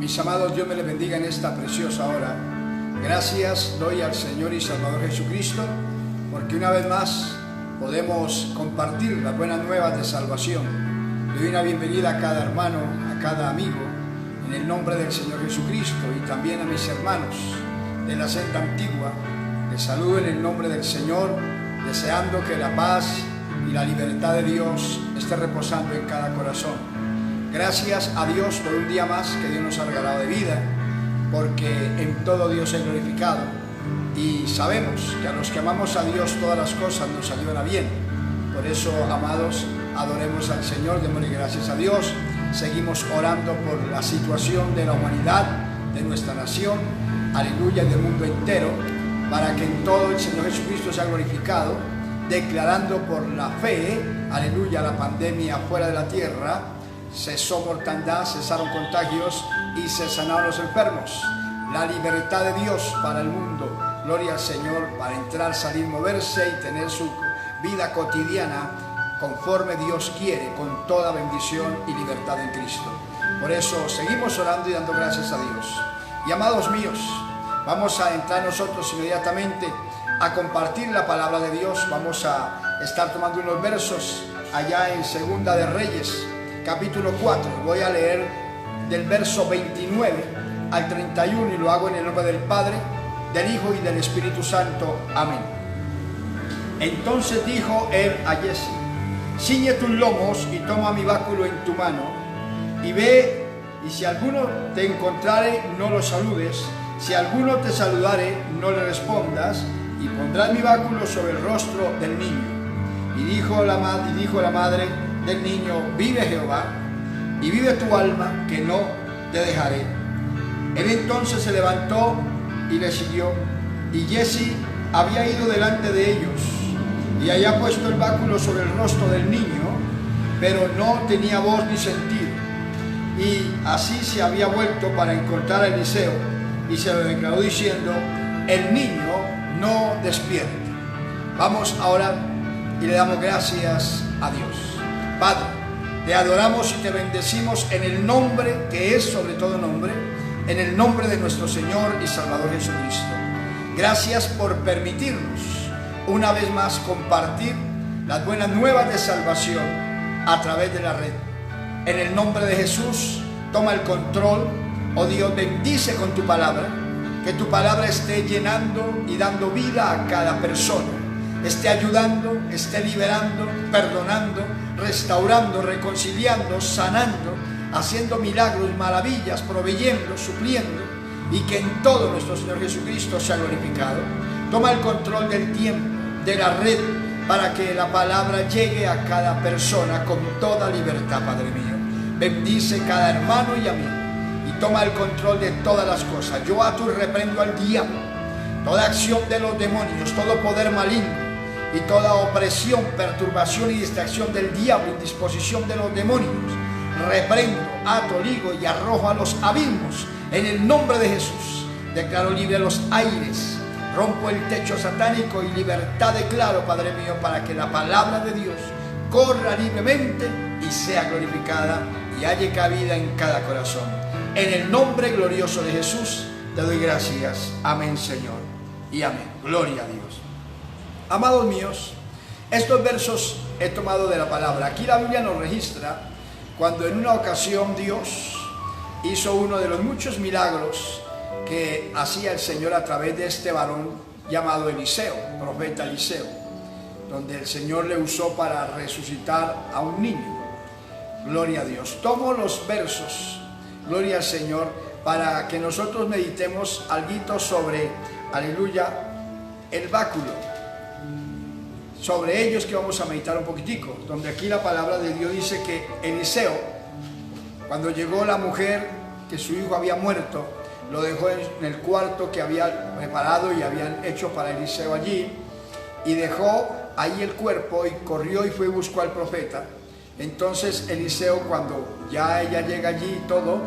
Mis amados, Dios me les bendiga en esta preciosa hora. Gracias doy al Señor y Salvador Jesucristo, porque una vez más podemos compartir las buenas nuevas de salvación. Le doy una bienvenida a cada hermano, a cada amigo, en el nombre del Señor Jesucristo, y también a mis hermanos de la senda antigua. Les saludo en el nombre del Señor, deseando que la paz y la libertad de Dios esté reposando en cada corazón. Gracias a Dios por un día más que Dios nos ha regalado de vida, porque en todo Dios es glorificado, y sabemos que a los que amamos a Dios todas las cosas nos ayudan a bien. Por eso, amados, adoremos al Señor, démosle gracias a Dios. Seguimos orando por la situación de la humanidad, de nuestra nación, aleluya, del mundo entero, para que en todo el Señor Jesucristo sea glorificado, declarando por la fe, aleluya, la pandemia fuera de la tierra. Cesó mortandad, cesaron contagios y se sanaron los enfermos. La libertad de Dios para el mundo, gloria al Señor, para entrar, salir, moverse y tener su vida cotidiana conforme Dios quiere, con toda bendición y libertad en Cristo. Por eso seguimos orando y dando gracias a Dios. Y amados míos, vamos a entrar nosotros inmediatamente a compartir la palabra de Dios. Vamos a estar tomando unos versos allá en Segunda de Reyes, capítulo 4, voy a leer del verso 29 al 31 y lo hago en el nombre del Padre, del Hijo y del Espíritu Santo. Amén. Entonces dijo él a Jesse: ciñe tus lomos y toma mi báculo en tu mano y ve, y si alguno te encontrare, no lo saludes; si alguno te saludare, no le respondas, y pondrás mi báculo sobre el rostro del niño. Y dijo la madre del niño: vive Jehová, y vive tu alma, que no te dejaré. Él entonces se levantó y le siguió, y Jesse había ido delante de ellos, y había puesto el báculo sobre el rostro del niño, pero no tenía voz ni sentido. Y así se había vuelto para encontrar a Eliseo, y se lo declaró diciendo: el niño no despierta. Vamos ahora y le damos gracias a Dios. Padre, te adoramos y te bendecimos en el nombre que es sobre todo nombre, en el nombre de nuestro Señor y Salvador Jesucristo. Gracias por permitirnos una vez más compartir las buenas nuevas de salvación a través de la red. En el nombre de Jesús, toma el control. Oh Dios, bendice con tu palabra, que tu palabra esté llenando y dando vida a cada persona, esté ayudando, esté liberando, perdonando, restaurando, reconciliando, sanando, haciendo milagros, maravillas, proveyendo, supliendo, y que en todo nuestro Señor Jesucristo sea glorificado. Toma el control del tiempo, de la red, para que la palabra llegue a cada persona con toda libertad, Padre mío. Bendice cada hermano y amigo, y toma el control de todas las cosas. Yo ato y reprendo al diablo, toda acción de los demonios, todo poder maligno, y toda opresión, perturbación y distracción del diablo, indisposición de los demonios. Reprendo, ato, ligo y arrojo a los abismos en el nombre de Jesús. Declaro libre los aires, rompo el techo satánico y libertad declaro, Padre mío, para que la palabra de Dios corra libremente y sea glorificada y halle cabida en cada corazón. En el nombre glorioso de Jesús te doy gracias. Amén, Señor, y amén. Gloria a Dios. Amados míos, estos versos he tomado de la palabra. Aquí la Biblia nos registra cuando en una ocasión Dios hizo uno de los muchos milagros que hacía el Señor a través de este varón llamado Eliseo, profeta Eliseo, donde el Señor le usó para resucitar a un niño. Gloria a Dios. Tomo los versos, gloria al Señor, para que nosotros meditemos algo sobre, aleluya, el báculo. Sobre ellos que vamos a meditar un poquitico, donde aquí la palabra de Dios dice que Eliseo, cuando llegó la mujer que su hijo había muerto, lo dejó en el cuarto que había preparado y habían hecho para Eliseo allí, y dejó ahí el cuerpo y corrió y fue y buscó al profeta. Entonces Eliseo, cuando ya ella llega allí y todo,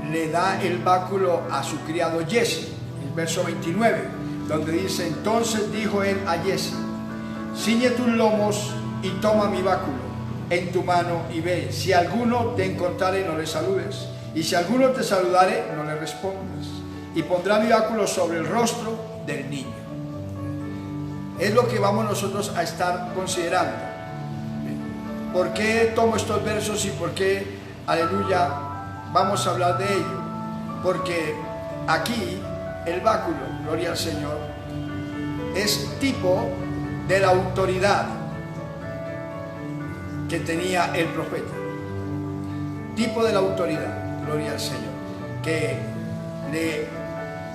le da el báculo a su criado Jesse, el verso 29, donde dice: entonces dijo él a Jesse: ciñe tus lomos y toma mi báculo en tu mano y ve, si alguno te encontrare, no le saludes; Y si alguno te saludare, no le respondas. Y pondrá mi báculo sobre el rostro del niño. Es lo que vamos nosotros a estar considerando. ¿Por qué tomo estos versos y por qué, aleluya, vamos a hablar de ello? Porque aquí el báculo, gloria al Señor, es tipo de la autoridad que tenía el profeta. Tipo de la autoridad, gloria al Señor, que le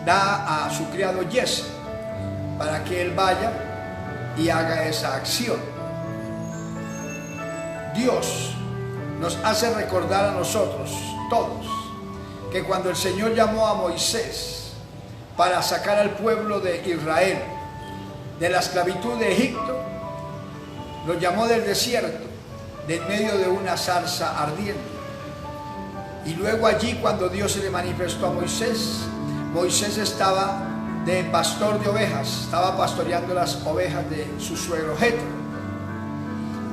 da a su criado Jesse para que él vaya y haga esa acción. Dios nos hace recordar a nosotros todos que cuando el Señor llamó a Moisés para sacar al pueblo de Israel de la esclavitud de Egipto, lo llamó del desierto, de en medio de una zarza ardiente. Y luego allí, cuando Dios se le manifestó a Moisés, Moisés estaba de pastor de ovejas, estaba pastoreando las ovejas de su suegro Jetro.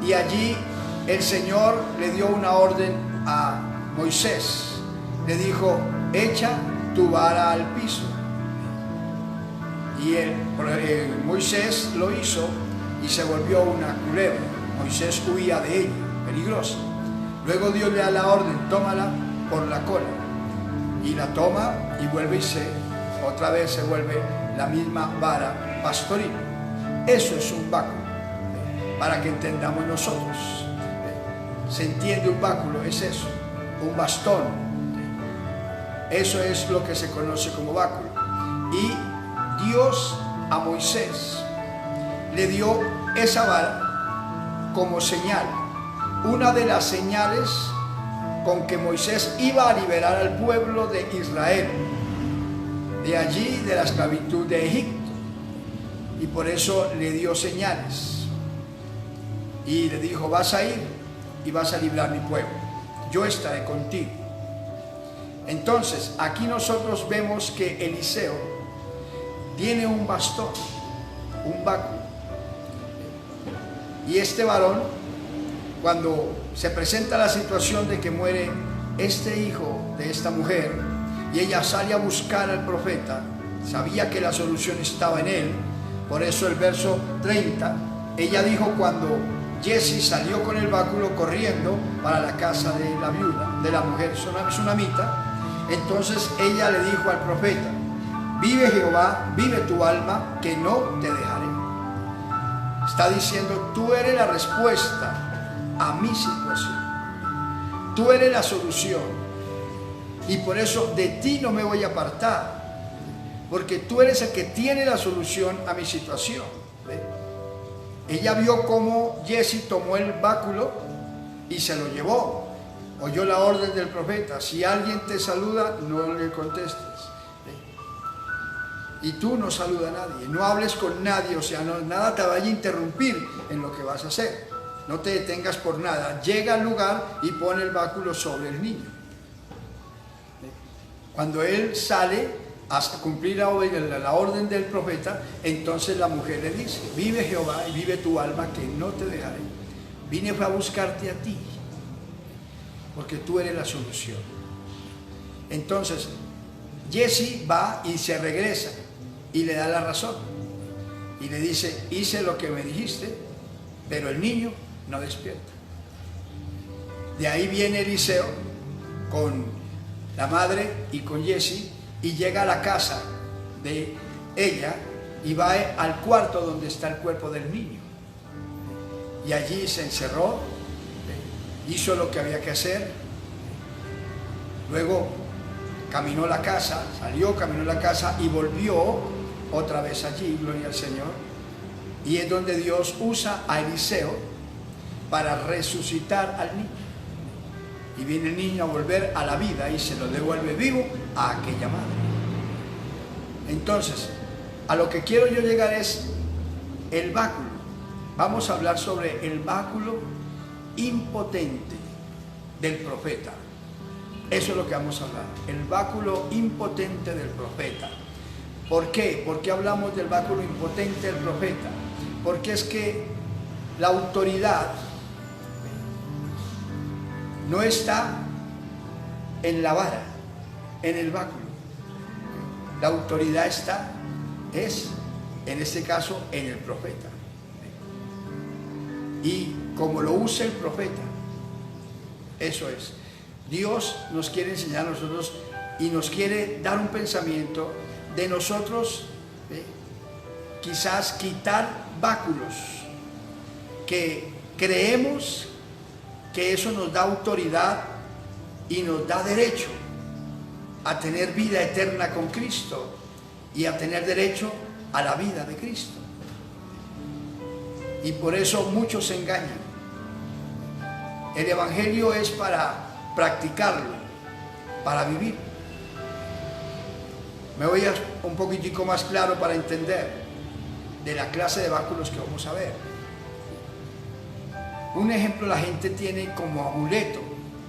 Y allí el Señor le dio una orden a Moisés. Le dijo: echa tu vara al piso. Y Moisés lo hizo y se volvió una culebra. Moisés huía de ella, peligrosa. Luego Dios le da la orden: tómala por la cola. Y la toma y vuelve y otra vez se vuelve la misma vara pastoril. Eso es un báculo, para que entendamos nosotros. Se entiende un báculo, es eso, un bastón. Eso es lo que se conoce como báculo. Y Dios a Moisés le dio esa vara como señal, una de las señales con que Moisés iba a liberar al pueblo de Israel de allí, de la esclavitud de Egipto. Y por eso le dio señales y le dijo: vas a ir y vas a librar mi pueblo, yo estaré contigo. Entonces aquí nosotros vemos que Eliseo tiene un bastón, un báculo, y este varón, cuando se presenta la situación de que muere este hijo de esta mujer y ella sale a buscar al profeta, sabía que la solución estaba en él. Por eso el verso 30, ella dijo, cuando Jesse salió con el báculo corriendo para la casa de la viuda, de la mujer sunamita, entonces ella le dijo al profeta: vive Jehová, vive tu alma, que no te dejaré. Está diciendo: tú eres la respuesta a mi situación, tú eres la solución, y por eso de ti no me voy a apartar, porque tú eres el que tiene la solución a mi situación. ¿Ve? Ella vio cómo Jesse tomó el báculo y se lo llevó. Oyó la orden del profeta: si alguien te saluda, no le contestes. ¿Ve? Y tú no saludas a nadie, no hables con nadie, o sea, nada te vaya a interrumpir en lo que vas a hacer. No te detengas por nada. Llega al lugar y pone el báculo sobre el niño. ¿Ve? Cuando él sale hasta cumplir la orden del profeta, entonces la mujer le dice: vive Jehová y vive tu alma, que no te dejaré. Vine a buscarte a ti, porque tú eres la solución. Entonces Jesse va y se regresa y le da la razón y le dice: hice lo que me dijiste, pero el niño no despierta. De ahí viene Eliseo con la madre y con Jesse y llega a la casa de ella y va al cuarto donde está el cuerpo del niño. Y allí se encerró, hizo lo que había que hacer. Luego caminó la casa, salió, caminó la casa y volvió otra vez allí, gloria al Señor. Y es donde Dios usa a Eliseo para resucitar al niño. Y viene el niño a volver a la vida y se lo devuelve vivo a aquella madre. Entonces, a lo que quiero yo llegar es el báculo. Vamos a hablar sobre el báculo impotente del profeta. Eso es lo que vamos a hablar, el báculo impotente del profeta. ¿Por qué? ¿Por qué hablamos del báculo impotente del profeta? Porque es que la autoridad no está en la vara, en el báculo. La autoridad es, en este caso, en el profeta. Y como lo usa el profeta, eso es. Dios nos quiere enseñar a nosotros y nos quiere dar un pensamiento de nosotros, quizás quitar báculos que creemos que eso nos da autoridad y nos da derecho a tener vida eterna con Cristo y a tener derecho a la vida de Cristo. Y por eso muchos se engañan. El evangelio es para practicarlo, para vivir. Me voy a un poquitico más claro para entender de la clase de báculos que vamos a ver. Un ejemplo, la gente tiene como amuleto,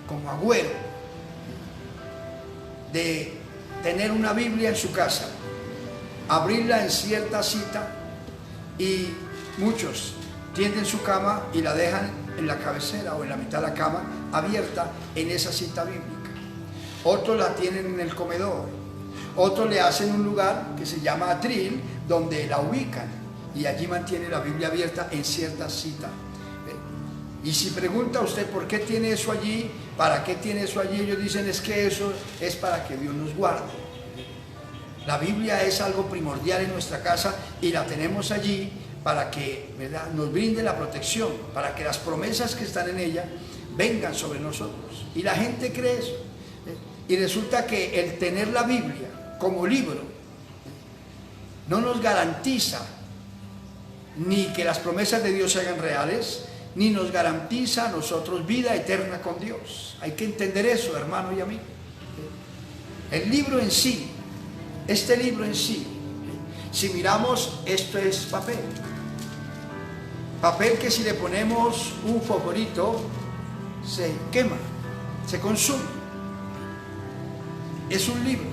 como agüero, de tener una Biblia en su casa, abrirla en cierta cita, y muchos tienden su cama y la dejan en la cabecera o en la mitad de la cama abierta en esa cita bíblica. Otros la tienen en el comedor, otros le hacen un lugar que se llama atril donde la ubican y allí mantiene la Biblia abierta en cierta cita. Y si pregunta usted por qué tiene eso allí, para qué tiene eso allí, ellos dicen es que eso es para que Dios nos guarde. La Biblia es algo primordial en nuestra casa y la tenemos allí para que, ¿verdad?, nos brinde la protección, para que las promesas que están en ella vengan sobre nosotros. Y la gente cree eso. Y resulta que el tener la Biblia como libro no nos garantiza ni que las promesas de Dios se hagan reales, ni nos garantiza a nosotros vida eterna con Dios. Hay que entender eso, hermano y amigo. El libro en sí, este libro en sí, si miramos, esto es papel. Papel que si le ponemos un fosforito, se quema, se consume. Es un libro.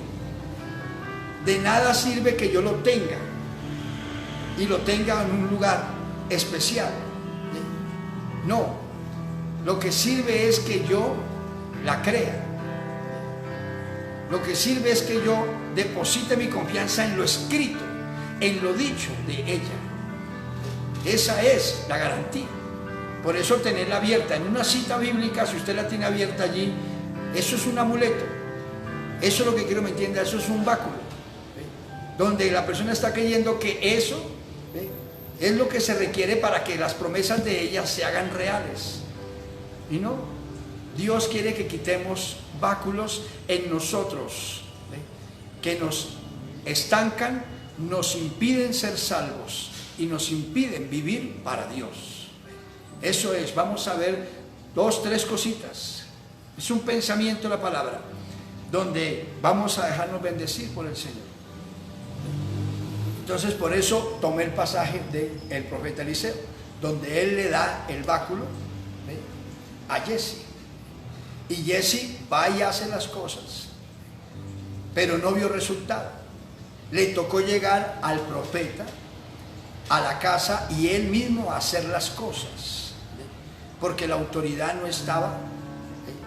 De nada sirve que yo lo tenga y lo tenga en un lugar especial. No, lo que sirve es que yo la crea. Lo que sirve es que yo deposite mi confianza en lo escrito, en lo dicho de ella. Esa es la garantía. Por eso tenerla abierta en una cita bíblica, si usted la tiene abierta allí, eso es un amuleto. Eso es lo que quiero me entienda, eso es un báculo, donde la persona está creyendo que eso es lo que se requiere para que las promesas de ella se hagan reales. Y no, Dios quiere que quitemos báculos en nosotros, que nos estancan, nos impiden ser salvos y nos impiden vivir para Dios. Eso es, vamos a ver 2, 3 cositas. Es un pensamiento la palabra, donde vamos a dejarnos bendecir por el Señor. Entonces por eso tomé el pasaje del profeta Eliseo, donde él le da el báculo a Giezi. Y Giezi va y hace las cosas, pero no vio resultado. Le tocó llegar al profeta a la casa y él mismo hacer las cosas, porque la autoridad no estaba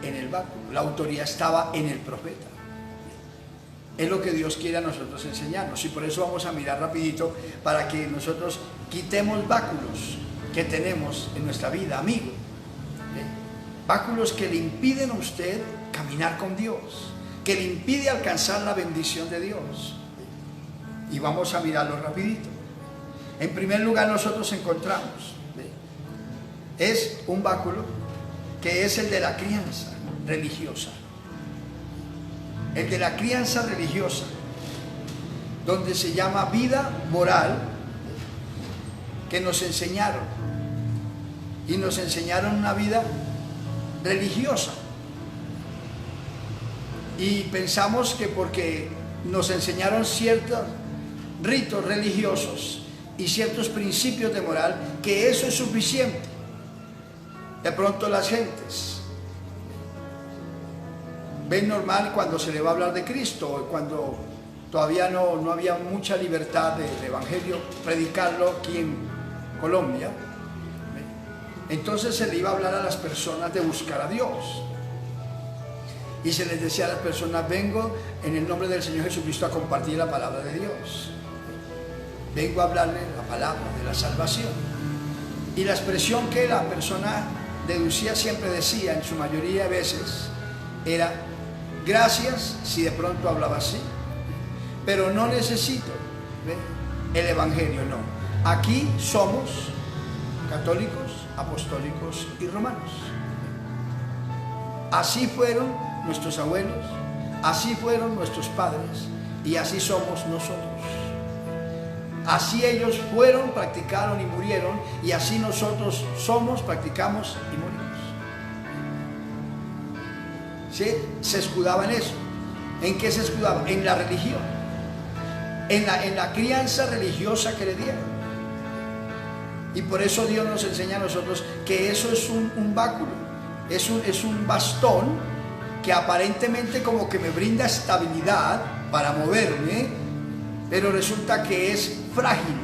en el báculo, la autoridad estaba en el profeta. Es lo que Dios quiere a nosotros enseñarnos, y por eso vamos a mirar rapidito para que nosotros quitemos báculos que tenemos en nuestra vida, amigo. Báculos que le impiden a usted caminar con Dios, que le impide alcanzar la bendición de Dios. Y vamos a mirarlo rapidito. En primer lugar, nosotros encontramos, es un báculo que es el de la crianza religiosa. El de la crianza religiosa, donde se llama vida moral, que nos enseñaron, y nos enseñaron una vida religiosa, y pensamos que porque nos enseñaron ciertos ritos religiosos y ciertos principios de moral, que eso es suficiente. De pronto las gentes ven normal cuando se le va a hablar de Cristo, cuando todavía no había mucha libertad del evangelio, predicarlo aquí en Colombia. Entonces se le iba a hablar a las personas de buscar a Dios. Y se les decía a las personas: vengo en el nombre del Señor Jesucristo a compartir la palabra de Dios. Vengo a hablarle la palabra de la salvación. Y la expresión que la persona deducía siempre decía, en su mayoría de veces, era: gracias, si de pronto hablaba así, pero no necesito el evangelio, no. Aquí somos católicos, apostólicos y romanos. Así fueron nuestros abuelos, así fueron nuestros padres, y así somos nosotros. Así ellos fueron, practicaron y murieron, y así nosotros somos, practicamos y morimos. ¿Sí? Se escudaba en eso. ¿En qué se escudaba? En la religión, en la crianza religiosa que le dieron. Y por eso Dios nos enseña a nosotros que eso es un báculo, es un bastón que aparentemente como que me brinda estabilidad para moverme, pero resulta que es frágil,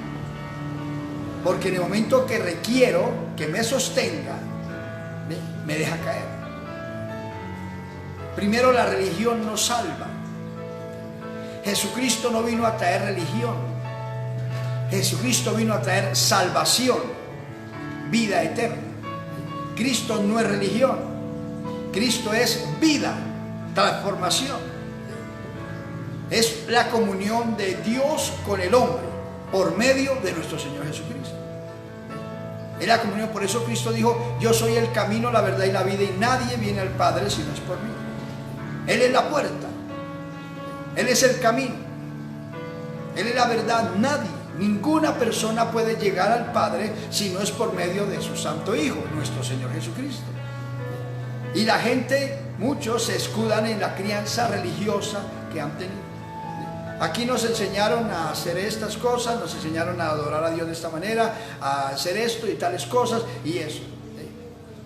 porque en el momento que requiero que me sostenga, me deja caer. Primero, la religión no salva. Jesucristo no vino a traer religión. Jesucristo vino a traer salvación, vida eterna. Cristo no es religión. Cristo es vida, transformación. Es la comunión de Dios con el hombre por medio de nuestro Señor Jesucristo. Es la comunión. Por eso Cristo dijo: yo soy el camino, la verdad y la vida, y nadie viene al Padre si no es por mí. Él es la puerta, Él es el camino, Él es la verdad. Ninguna persona puede llegar al Padre si no es por medio de su Santo Hijo, nuestro Señor Jesucristo. Y la gente, muchos se escudan en la crianza religiosa que han tenido. Aquí nos enseñaron a hacer estas cosas, nos enseñaron a adorar a Dios de esta manera, a hacer esto y tales cosas y eso.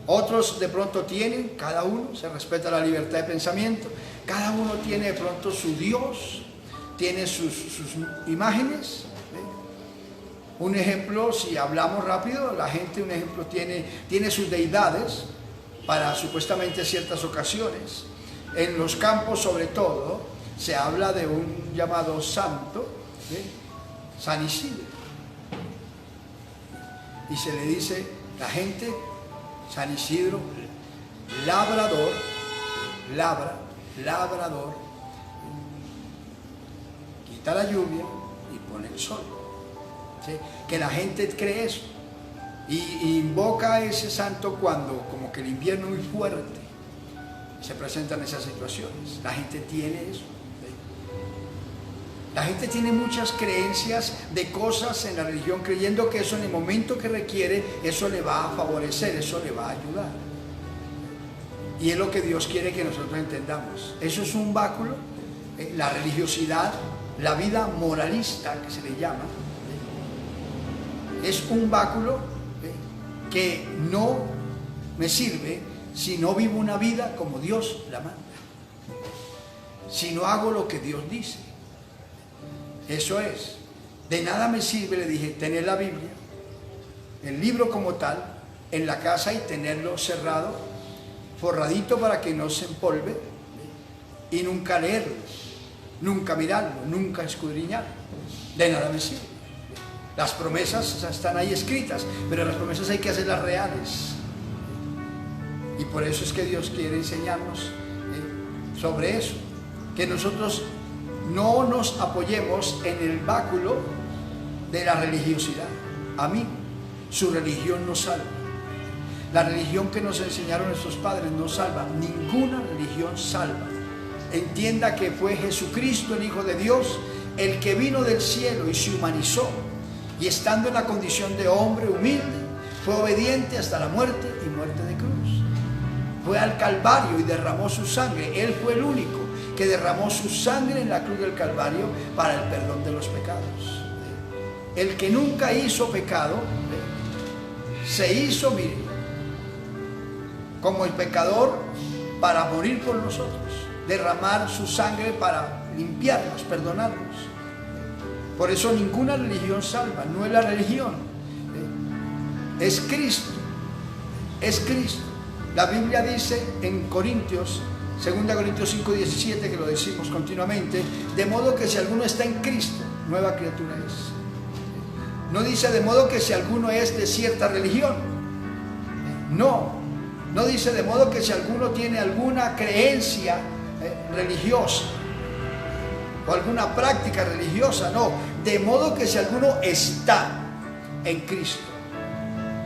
Otros de pronto tienen, cada uno, se respeta la libertad de pensamiento, cada uno tiene de pronto su Dios, tiene sus imágenes. Un ejemplo, si hablamos rápido, la gente, un ejemplo, tiene sus deidades para supuestamente ciertas ocasiones. En los campos, sobre todo, se habla de un llamado santo, San Isidro, y se le dice la gente: San Isidro, labrador, labrador, quita la lluvia y pone el sol. ¿Sí? Que la gente cree eso y invoca a ese santo cuando como que el invierno es muy fuerte, se presentan esas situaciones. La gente tiene eso. La gente tiene muchas creencias de cosas en la religión, creyendo que eso en el momento que requiere, eso le va a favorecer, eso le va a ayudar. Y es lo que Dios quiere que nosotros entendamos. Eso es un báculo, la religiosidad, la vida moralista que se le llama, es un báculo que no me sirve si no vivo una vida como Dios la manda, si no hago lo que Dios dice. Eso es, de nada me sirve, le dije, tener la Biblia, el libro como tal, en la casa y tenerlo cerrado, forradito para que no se empolve, y nunca leerlo, nunca mirarlo, nunca escudriñarlo. De nada me sirve. Las promesas están ahí escritas, pero las promesas hay que hacerlas reales. Y por eso es que Dios quiere enseñarnos sobre eso, que nosotros no nos apoyemos en el báculo de la religiosidad. A mí, su religión no salva. La religión que nos enseñaron nuestros padres no salva. Ninguna religión salva. Entienda que fue Jesucristo, el Hijo de Dios, el que vino del cielo y se humanizó. Y estando en la condición de hombre humilde, fue obediente hasta la muerte y muerte de cruz. Fue al Calvario y derramó su sangre. Él fue el único que derramó su sangre en la cruz del Calvario para el perdón de los pecados. El que nunca hizo pecado, se hizo, mire, como el pecador para morir por nosotros, derramar su sangre para limpiarnos, perdonarnos. Por eso ninguna religión salva, no es la religión, es Cristo, es Cristo. La Biblia dice en Corintios 2 Corintios 5:17, que lo decimos continuamente, de modo que si alguno está en Cristo, nueva criatura es. No dice de modo que si alguno es de cierta religión. No dice de modo que si alguno tiene alguna creencia religiosa o alguna práctica religiosa, no. De modo que si alguno está en Cristo,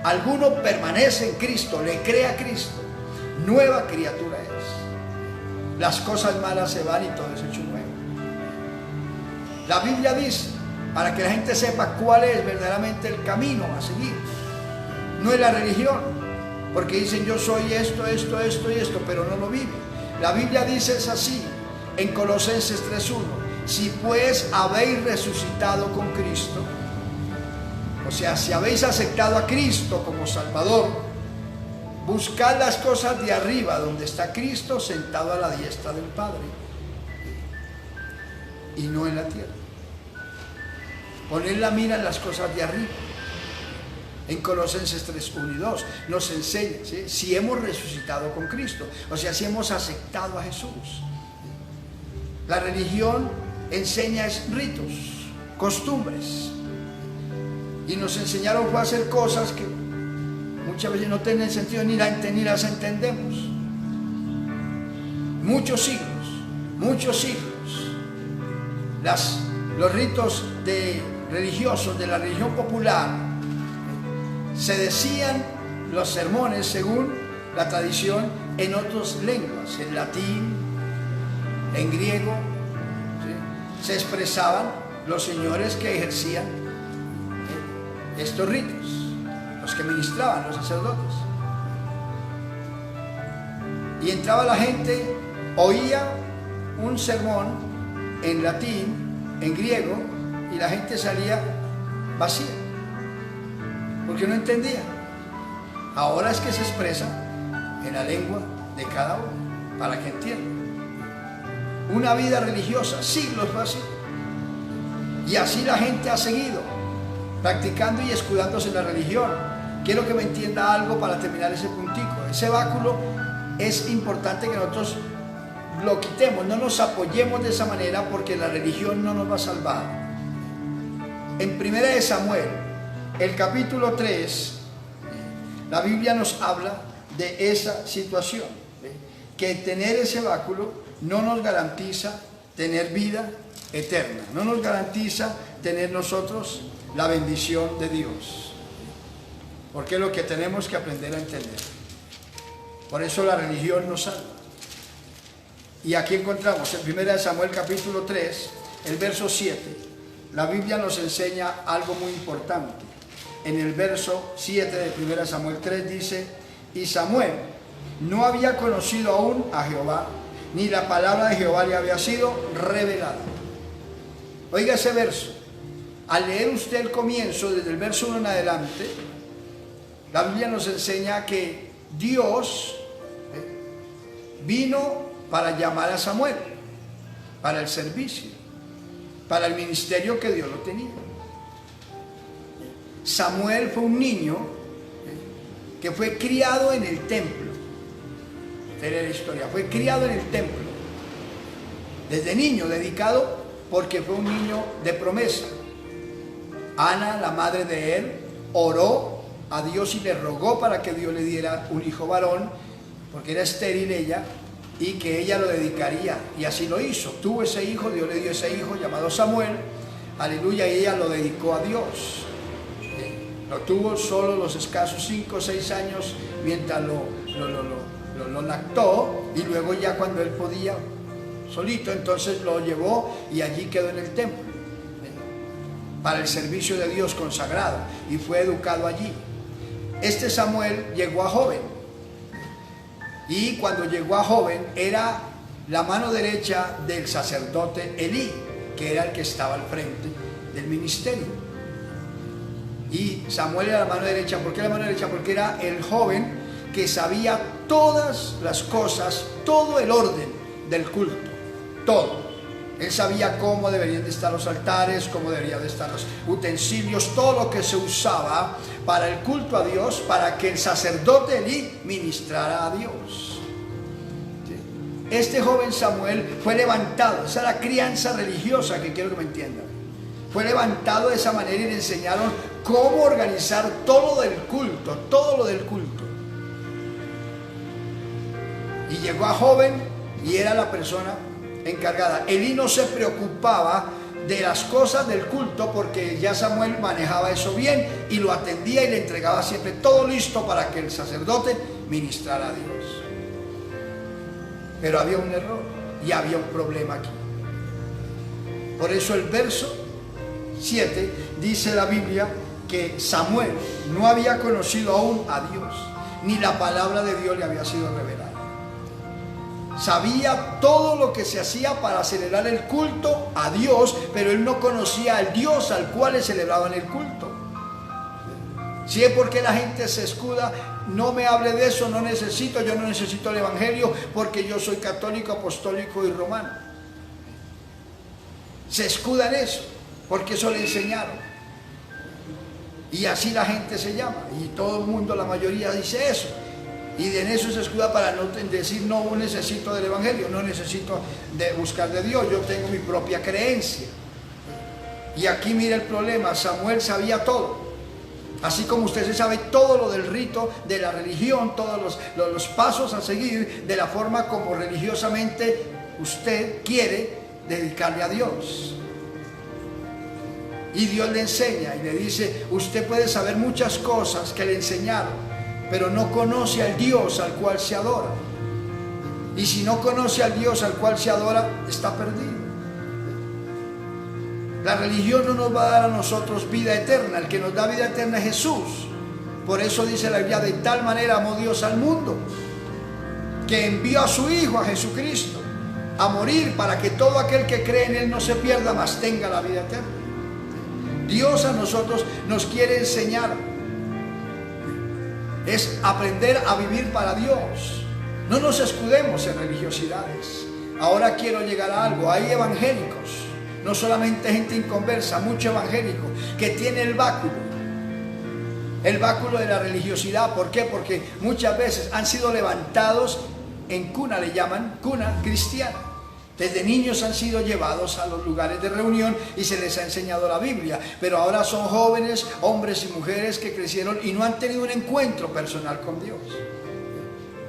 alguno permanece en Cristo, le cree a Cristo, nueva criatura es. Las cosas malas se van y todo es hecho nuevo. La Biblia dice, para que la gente sepa cuál es verdaderamente el camino a seguir, no es la religión, porque dicen yo soy esto, esto, esto y esto, pero no lo viven. La Biblia dice es así en Colosenses 3:1: si pues habéis resucitado con Cristo, o sea, si habéis aceptado a Cristo como Salvador, buscad las cosas de arriba, donde está Cristo sentado a la diestra del Padre, y no en la tierra. Poned la mira en las cosas de arriba. En Colosenses 3:1 y 2 nos enseña, ¿sí?, si hemos resucitado con Cristo, o sea, si hemos aceptado a Jesús. La religión enseña ritos, costumbres, y nos enseñaron a hacer cosas que muchas veces no tienen sentido ni las entendemos. Muchos siglos, los ritos religiosos de la religión popular, se decían los sermones según la tradición en otras lenguas, en latín, en griego, ¿sí? Se expresaban los señores que ejercían estos ritos, los que ministraban, los sacerdotes. Y entraba la gente, oía un sermón en latín, en griego, y la gente salía vacía, porque no entendía. Ahora es que se expresa en la lengua de cada uno, para que entienda. Una vida religiosa, siglos fue así. Y así la gente ha seguido practicando y escudándose en la religión. Quiero que me entienda algo para terminar ese puntico. Ese báculo es importante que nosotros lo quitemos, no nos apoyemos de esa manera, porque la religión no nos va a salvar. En 1 de Samuel, el capítulo 3, la Biblia nos habla de esa situación, que tener ese báculo no nos garantiza tener vida eterna, no nos garantiza tener nosotros la bendición de Dios, porque es lo que tenemos que aprender a entender. Por eso la religión nos salva. Y aquí encontramos en 1 de Samuel capítulo 3, el verso 7, la Biblia nos enseña algo muy importante. En el verso 7 de 1 Samuel 3 dice: y Samuel no había conocido aún a Jehová, ni la palabra de Jehová le había sido revelada. Oiga ese verso. Al leer usted el comienzo, desde el verso 1 en adelante, la Biblia nos enseña que Dios vino para llamar a Samuel, para el servicio, para el ministerio que Dios lo tenía. Samuel fue un niño que fue criado en el templo. Esta es la historia. Fue criado en el templo desde niño, dedicado, porque fue un niño de promesa. Ana, la madre de él, oró a Dios y le rogó para que Dios le diera un hijo varón, porque era estéril ella, y que ella lo dedicaría, y así lo hizo. Tuvo ese hijo, Dios le dio ese hijo llamado Samuel, aleluya, y ella lo dedicó a Dios. Lo tuvo solo los escasos 5 o 6 años mientras lo lactó, y luego ya cuando él podía solito, entonces lo llevó y allí quedó en el templo para el servicio de Dios consagrado, y fue educado allí. Este Samuel llegó a joven, y cuando llegó a joven era la mano derecha del sacerdote Elí, que era el que estaba al frente del ministerio. Y Samuel era la mano derecha. ¿Por qué la mano derecha? Porque era el joven que sabía todas las cosas, todo el orden del culto, todo. Él sabía cómo deberían de estar los altares, cómo deberían de estar los utensilios, todo lo que se usaba para el culto a Dios, para que el sacerdote Elí ministrara a Dios. ¿Sí? Este joven Samuel fue levantado, esa es la crianza religiosa que quiero que me entiendan. Fue levantado de esa manera y le enseñaron cómo organizar todo lo del culto, todo lo del culto. Y llegó a joven y era la persona encargada. Elí no se preocupaba de las cosas del culto porque ya Samuel manejaba eso bien y lo atendía y le entregaba siempre todo listo para que el sacerdote ministrara a Dios. Pero había un error y había un problema aquí. Por eso el verso 7 dice la Biblia que Samuel no había conocido aún a Dios, ni la palabra de Dios le había sido revelada. Sabía todo lo que se hacía para celebrar el culto a Dios, pero él no conocía al Dios al cual le celebraban el culto. Si es porque la gente se escuda, no me hable de eso, no necesito, yo no necesito el evangelio porque yo soy católico, apostólico y romano. Se escuda en eso, porque eso le enseñaron. Y así la gente se llama, y todo el mundo, la mayoría dice eso. Y en eso se escuda para no decir no necesito del evangelio, no necesito de buscar de Dios, yo tengo mi propia creencia. Y aquí mira el problema, Samuel sabía todo. Así como usted se sabe todo lo del rito, de la religión, todos los pasos a seguir, de la forma como religiosamente usted quiere dedicarle a Dios. Y Dios le enseña y le dice, usted puede saber muchas cosas que le enseñaron, pero no conoce al Dios al cual se adora. Y si no conoce al Dios al cual se adora, está perdido. La religión no nos va a dar a nosotros vida eterna. El que nos da vida eterna es Jesús. Por eso dice la Biblia, de tal manera amó Dios al mundo, que envió a su Hijo, a Jesucristo, a morir para que todo aquel que cree en Él no se pierda, mas tenga la vida eterna. Dios a nosotros nos quiere enseñar, es aprender a vivir para Dios. No nos escudemos en religiosidades. Ahora quiero llegar a algo. Hay evangélicos, no solamente gente inconversa, mucho evangélico que tiene el báculo de la religiosidad. ¿Por qué? Porque muchas veces han sido levantados en cuna, le llaman cuna cristiana. Desde niños han sido llevados a los lugares de reunión y se les ha enseñado la Biblia, pero ahora son jóvenes, hombres y mujeres que crecieron y no han tenido un encuentro personal con Dios.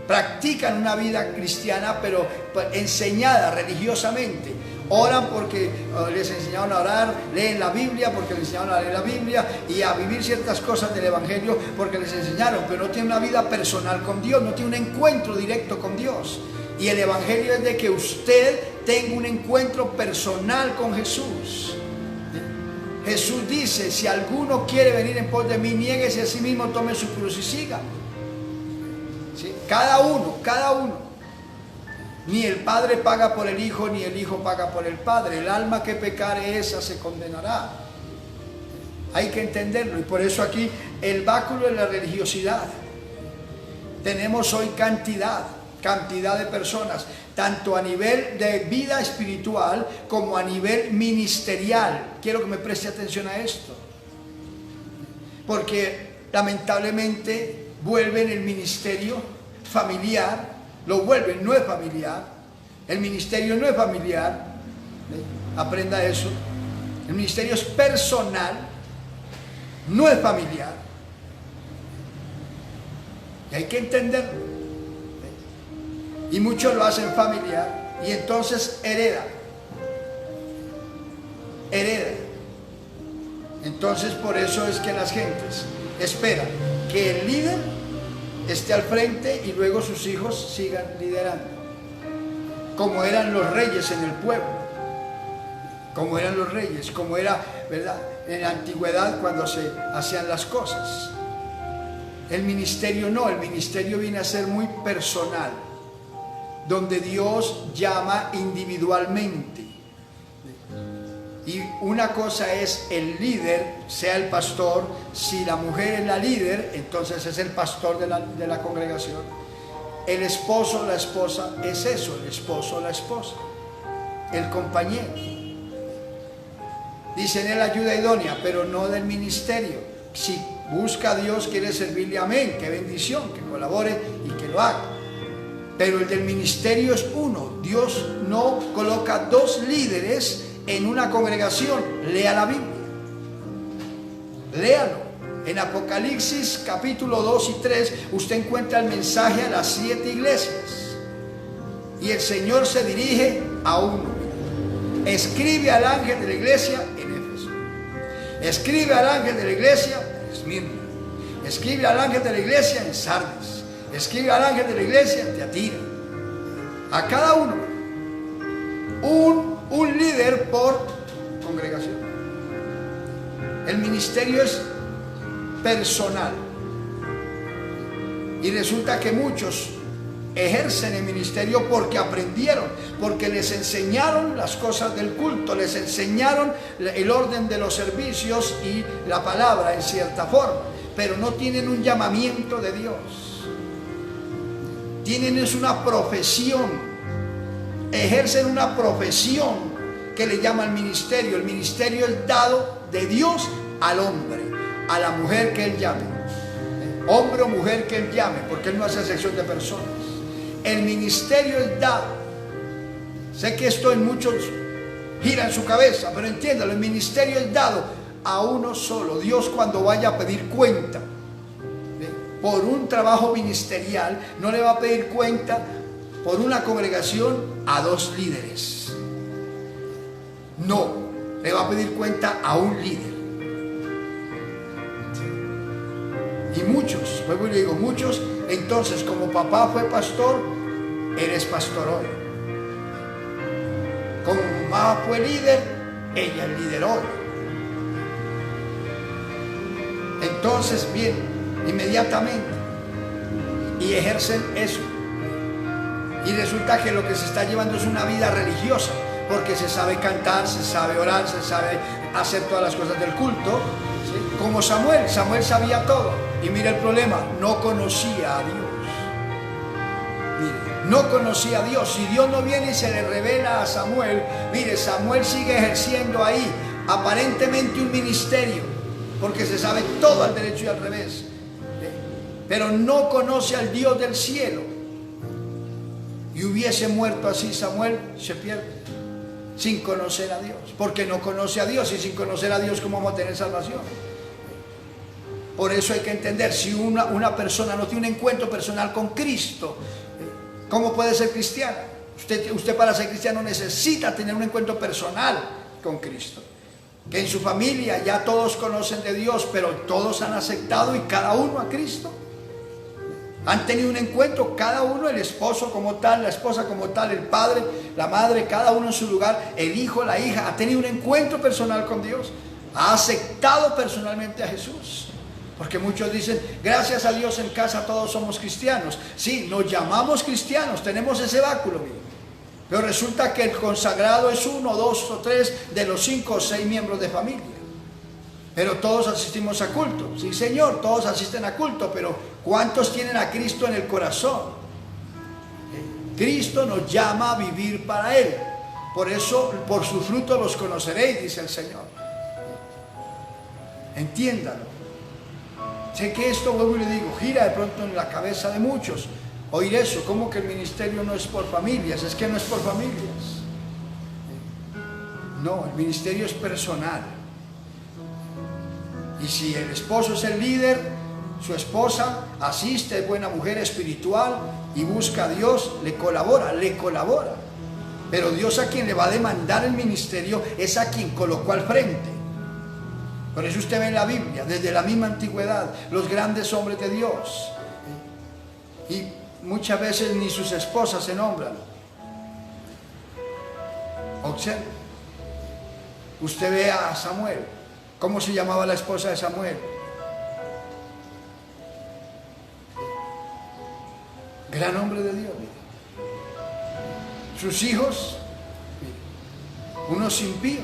Practican una vida cristiana, pero enseñada religiosamente. Oran porque les enseñaron a orar, leen la Biblia porque les enseñaron a leer la Biblia y a vivir ciertas cosas del evangelio porque les enseñaron, pero no tienen una vida personal con Dios, no tienen un encuentro directo con Dios. Y el evangelio es de que usted tenga un encuentro personal con Jesús. Jesús dice, si alguno quiere venir en pos de mí, niéguese a sí mismo, tome su cruz y siga. ¿Sí? Cada uno. Ni el Padre paga por el Hijo, ni el Hijo paga por el Padre. El alma que pecare, esa se condenará. Hay que entenderlo. Y por eso aquí el báculo de la religiosidad. Tenemos hoy cantidad de personas, tanto a nivel de vida espiritual como a nivel ministerial. Quiero que me preste atención a esto, porque lamentablemente vuelven el ministerio familiar, lo vuelven, no es familiar, el ministerio no es familiar, aprenda eso, el ministerio es personal, no es familiar, y hay que entenderlo. Y muchos lo hacen familiar y entonces hereda. Entonces por eso es que las gentes esperan que el líder esté al frente y luego sus hijos sigan liderando. Como eran los reyes en el pueblo. Como eran los reyes, como era, ¿verdad?, en la antigüedad cuando se hacían las cosas. El ministerio no, el ministerio viene a ser muy personal, donde Dios llama individualmente. Y una cosa es el líder, sea el pastor. Si la mujer es la líder, entonces es el pastor de la congregación. El esposo, la esposa, es eso, el esposo, la esposa, el compañero. Dicen él ayuda idónea, pero no del ministerio. Si busca a Dios, quiere servirle, amén, qué bendición, que colabore y que lo haga. Pero el del ministerio es uno, Dios no coloca dos líderes en una congregación. Lea la Biblia. Léalo. En Apocalipsis capítulo 2 y 3 usted encuentra el mensaje a las 7 iglesias. Y el Señor se dirige a uno. Escribe al ángel de la iglesia en Éfeso. Escribe al ángel de la iglesia en Esmirna. Escribe al ángel de la iglesia en Sardis. Escribe al ángel de la iglesia en Tiatira. A cada uno un líder por congregación. El ministerio es personal. Y resulta que muchos ejercen el ministerio porque aprendieron, porque les enseñaron las cosas del culto, les enseñaron el orden de los servicios y la palabra en cierta forma, pero no tienen un llamamiento de Dios. Tienen es una profesión, ejercen una profesión que le llama el ministerio. El ministerio es dado de Dios al hombre, a la mujer que Él llame, hombre o mujer que Él llame, porque Él no hace excepción de personas. El ministerio es dado. Sé que esto en muchos gira en su cabeza, pero entiéndalo, el ministerio es dado a uno solo. Dios, cuando vaya a pedir cuenta por un trabajo ministerial, no le va a pedir cuenta por una congregación a dos líderes. No, le va a pedir cuenta a un líder. Y muchos, luego le digo, muchos, entonces como papá fue pastor, eres pastor hoy. Como mamá fue líder, ella es líder hoy. Entonces, bien, inmediatamente, y ejercen eso. Y resulta que lo que se está llevando es una vida religiosa, porque se sabe cantar, se sabe orar, se sabe hacer todas las cosas del culto, ¿sí? Como Samuel sabía todo. Y mira el problema, no conocía a Dios. Mire, no conocía a Dios. Si Dios no viene y se le revela a Samuel, mire, Samuel sigue ejerciendo ahí aparentemente un ministerio, porque se sabe todo al derecho y al revés, pero no conoce al Dios del cielo. Y hubiese muerto así Samuel, se pierde, sin conocer a Dios, porque no conoce a Dios. Y sin conocer a Dios, ¿cómo vamos a tener salvación? Por eso hay que entender, si una persona no tiene un encuentro personal con Cristo, ¿cómo puede ser cristiano? Usted para ser cristiano necesita tener un encuentro personal con Cristo. Que en su familia ya todos conocen de Dios, pero todos han aceptado y cada uno a Cristo. Han tenido un encuentro, cada uno, el esposo como tal, la esposa como tal, el padre, la madre, cada uno en su lugar, el hijo, la hija, ha tenido un encuentro personal con Dios, ha aceptado personalmente a Jesús. Porque muchos dicen, gracias a Dios en casa todos somos cristianos. Sí, nos llamamos cristianos, tenemos ese báculo, mire. Pero resulta que el consagrado es 1, 2 o 3 de los 5 o 6 miembros de familia. Pero todos asistimos a culto. Sí, Señor, todos asisten a culto, pero ¿cuántos tienen a Cristo en el corazón? Cristo nos llama a vivir para Él. Por eso, por sus frutos los conoceréis, dice el Señor. Entiéndalo. Sé que esto, vuelvo y le digo, gira de pronto en la cabeza de muchos. Oír eso, ¿cómo que el ministerio no es por familias? Es que no es por familias. No, el ministerio es personal. Y si el esposo es el líder, su esposa asiste, es buena mujer espiritual y busca a Dios, le colabora. Pero Dios, a quien le va a demandar el ministerio, es a quien colocó al frente. Por eso usted ve en la Biblia, desde la misma antigüedad, los grandes hombres de Dios. Y muchas veces ni sus esposas se nombran. Observe. Usted ve a Samuel. ¿Cómo se llamaba la esposa de Samuel? Gran hombre de Dios. Sus hijos, unos impíos.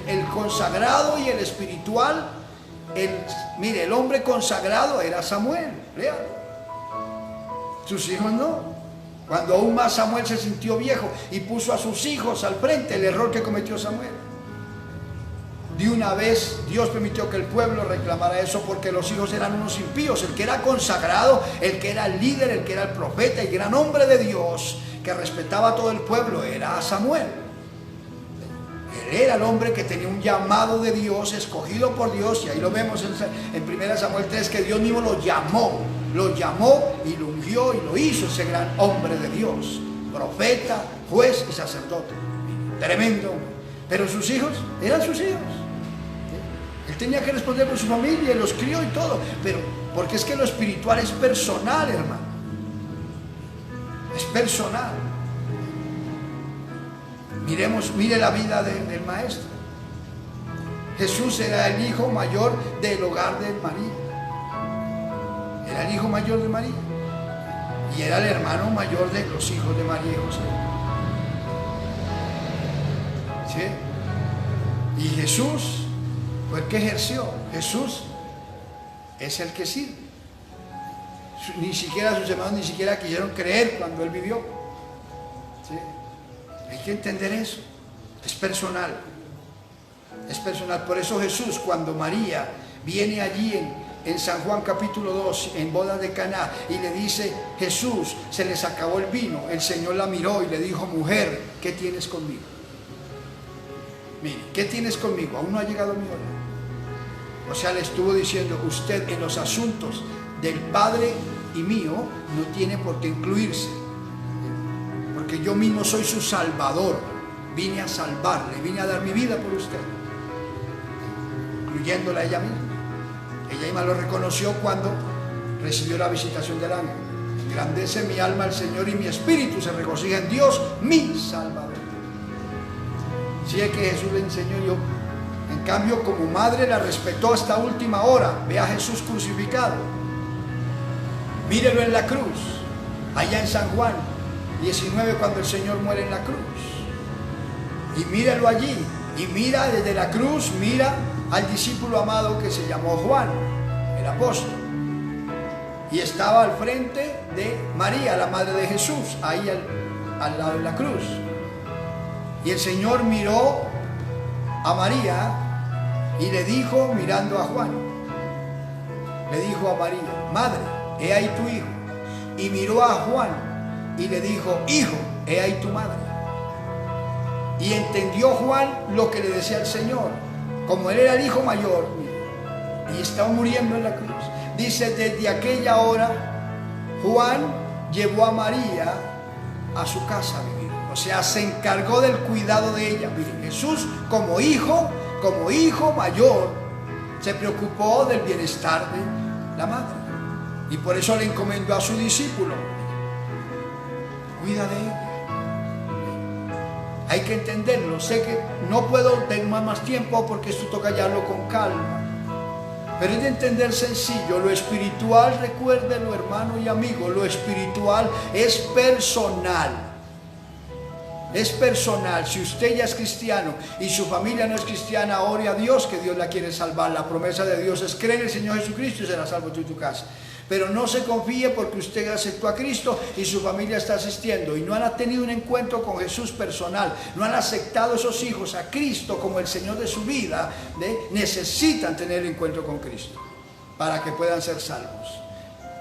El consagrado y el espiritual. Mire, el hombre consagrado era Samuel. Léalo. Sus hijos no. Cuando aún más Samuel se sintió viejo y puso a sus hijos al frente, el error que cometió Samuel. De una vez Dios permitió que el pueblo reclamara eso, porque los hijos eran unos impíos. El que era consagrado, el que era el líder, el que era el profeta, el gran hombre de Dios, que respetaba a todo el pueblo era a Samuel. Él era el hombre que tenía un llamado de Dios, escogido por Dios, y ahí lo vemos en 1 Samuel 3, que Dios mismo lo llamó y lo ungió y lo hizo ese gran hombre de Dios, profeta, juez y sacerdote. Tremendo. Pero sus hijos eran sus hijos. Él tenía que responder por su familia, los crió y todo, pero porque es que lo espiritual es personal, hermano. Es personal. Mire la vida del maestro. Jesús era el hijo mayor del hogar de María. Era el hijo mayor de María. Y era el hermano mayor de los hijos de María y José. ¿Sí? Y Jesús fue el que ejerció. Jesús es el que sirve. Ni siquiera sus hermanos ni siquiera quisieron creer cuando él vivió. ¿Sí? Hay que entender eso. Es personal. Es personal. Por eso Jesús, cuando María viene allí en San Juan capítulo 2, en boda de Caná, y le dice: Jesús, se les acabó el vino. El Señor la miró y le dijo: mujer, ¿qué tienes conmigo? Mire, ¿qué tienes conmigo? Aún no ha llegado mi hora. O sea, le estuvo diciendo: usted en los asuntos del Padre y mío no tiene por qué incluirse, porque yo mismo soy su Salvador. Vine a salvarle, vine a dar mi vida por usted, incluyéndola a ella misma. Ella misma lo reconoció cuando recibió la visitación del ángel. Engrandece mi alma al Señor y mi espíritu se regocija en Dios, mi Salvador. Si es que Jesús le enseñó, yo en cambio como madre la respetó hasta última hora. Ve a Jesús crucificado, mírelo en la cruz, allá en San Juan 19, cuando el Señor muere en la cruz, y míralo allí, y mira desde la cruz, mira al discípulo amado que se llamó Juan, el apóstol, y estaba al frente de María, la madre de Jesús, ahí al lado de la cruz. Y el Señor miró a María y le dijo, mirando a Juan, le dijo a María: madre, he ahí tu hijo. Y miró a Juan y le dijo: hijo, he ahí tu madre. Y entendió Juan lo que le decía el Señor. Como él era el hijo mayor y estaba muriendo en la cruz, dice: desde aquella hora Juan llevó a María a su casa a vivir. O sea, se encargó del cuidado de ella. Miren, Jesús como hijo mayor, se preocupó del bienestar de la madre. Y por eso le encomendó a su discípulo: cuida de ella. Hay que entenderlo. Sé que no puedo tener más tiempo porque esto toca hallarlo con calma. Pero es de entender sencillo. Lo espiritual, recuérdenlo, hermano y amigo, lo espiritual es personal. Es personal. Si usted ya es cristiano y su familia no es cristiana, ore a Dios que Dios la quiere salvar. La promesa de Dios es: cree en el Señor Jesucristo y será salvo tú y tu casa. Pero no se confíe porque usted aceptó a Cristo y su familia está asistiendo y no han tenido un encuentro con Jesús personal, no han aceptado esos hijos a Cristo como el Señor de su vida. Necesitan tener el encuentro con Cristo para que puedan ser salvos.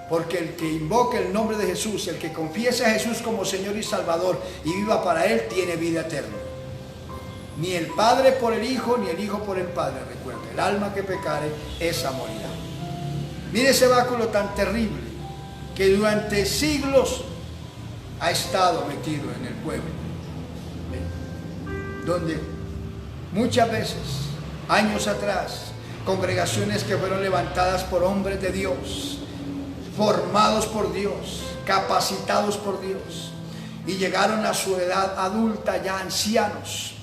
Porque el que invoque el nombre de Jesús, el que confiese a Jesús como Señor y Salvador y viva para Él, tiene vida eterna. Ni el Padre por el Hijo, ni el Hijo por el Padre. Recuerde, el alma que pecare, esa morirá. Mire ese báculo tan terrible que durante siglos ha estado metido en el pueblo, donde muchas veces, años atrás, congregaciones que fueron levantadas por hombres de Dios, formados por Dios, capacitados por Dios, y llegaron a su edad adulta, ya ancianos,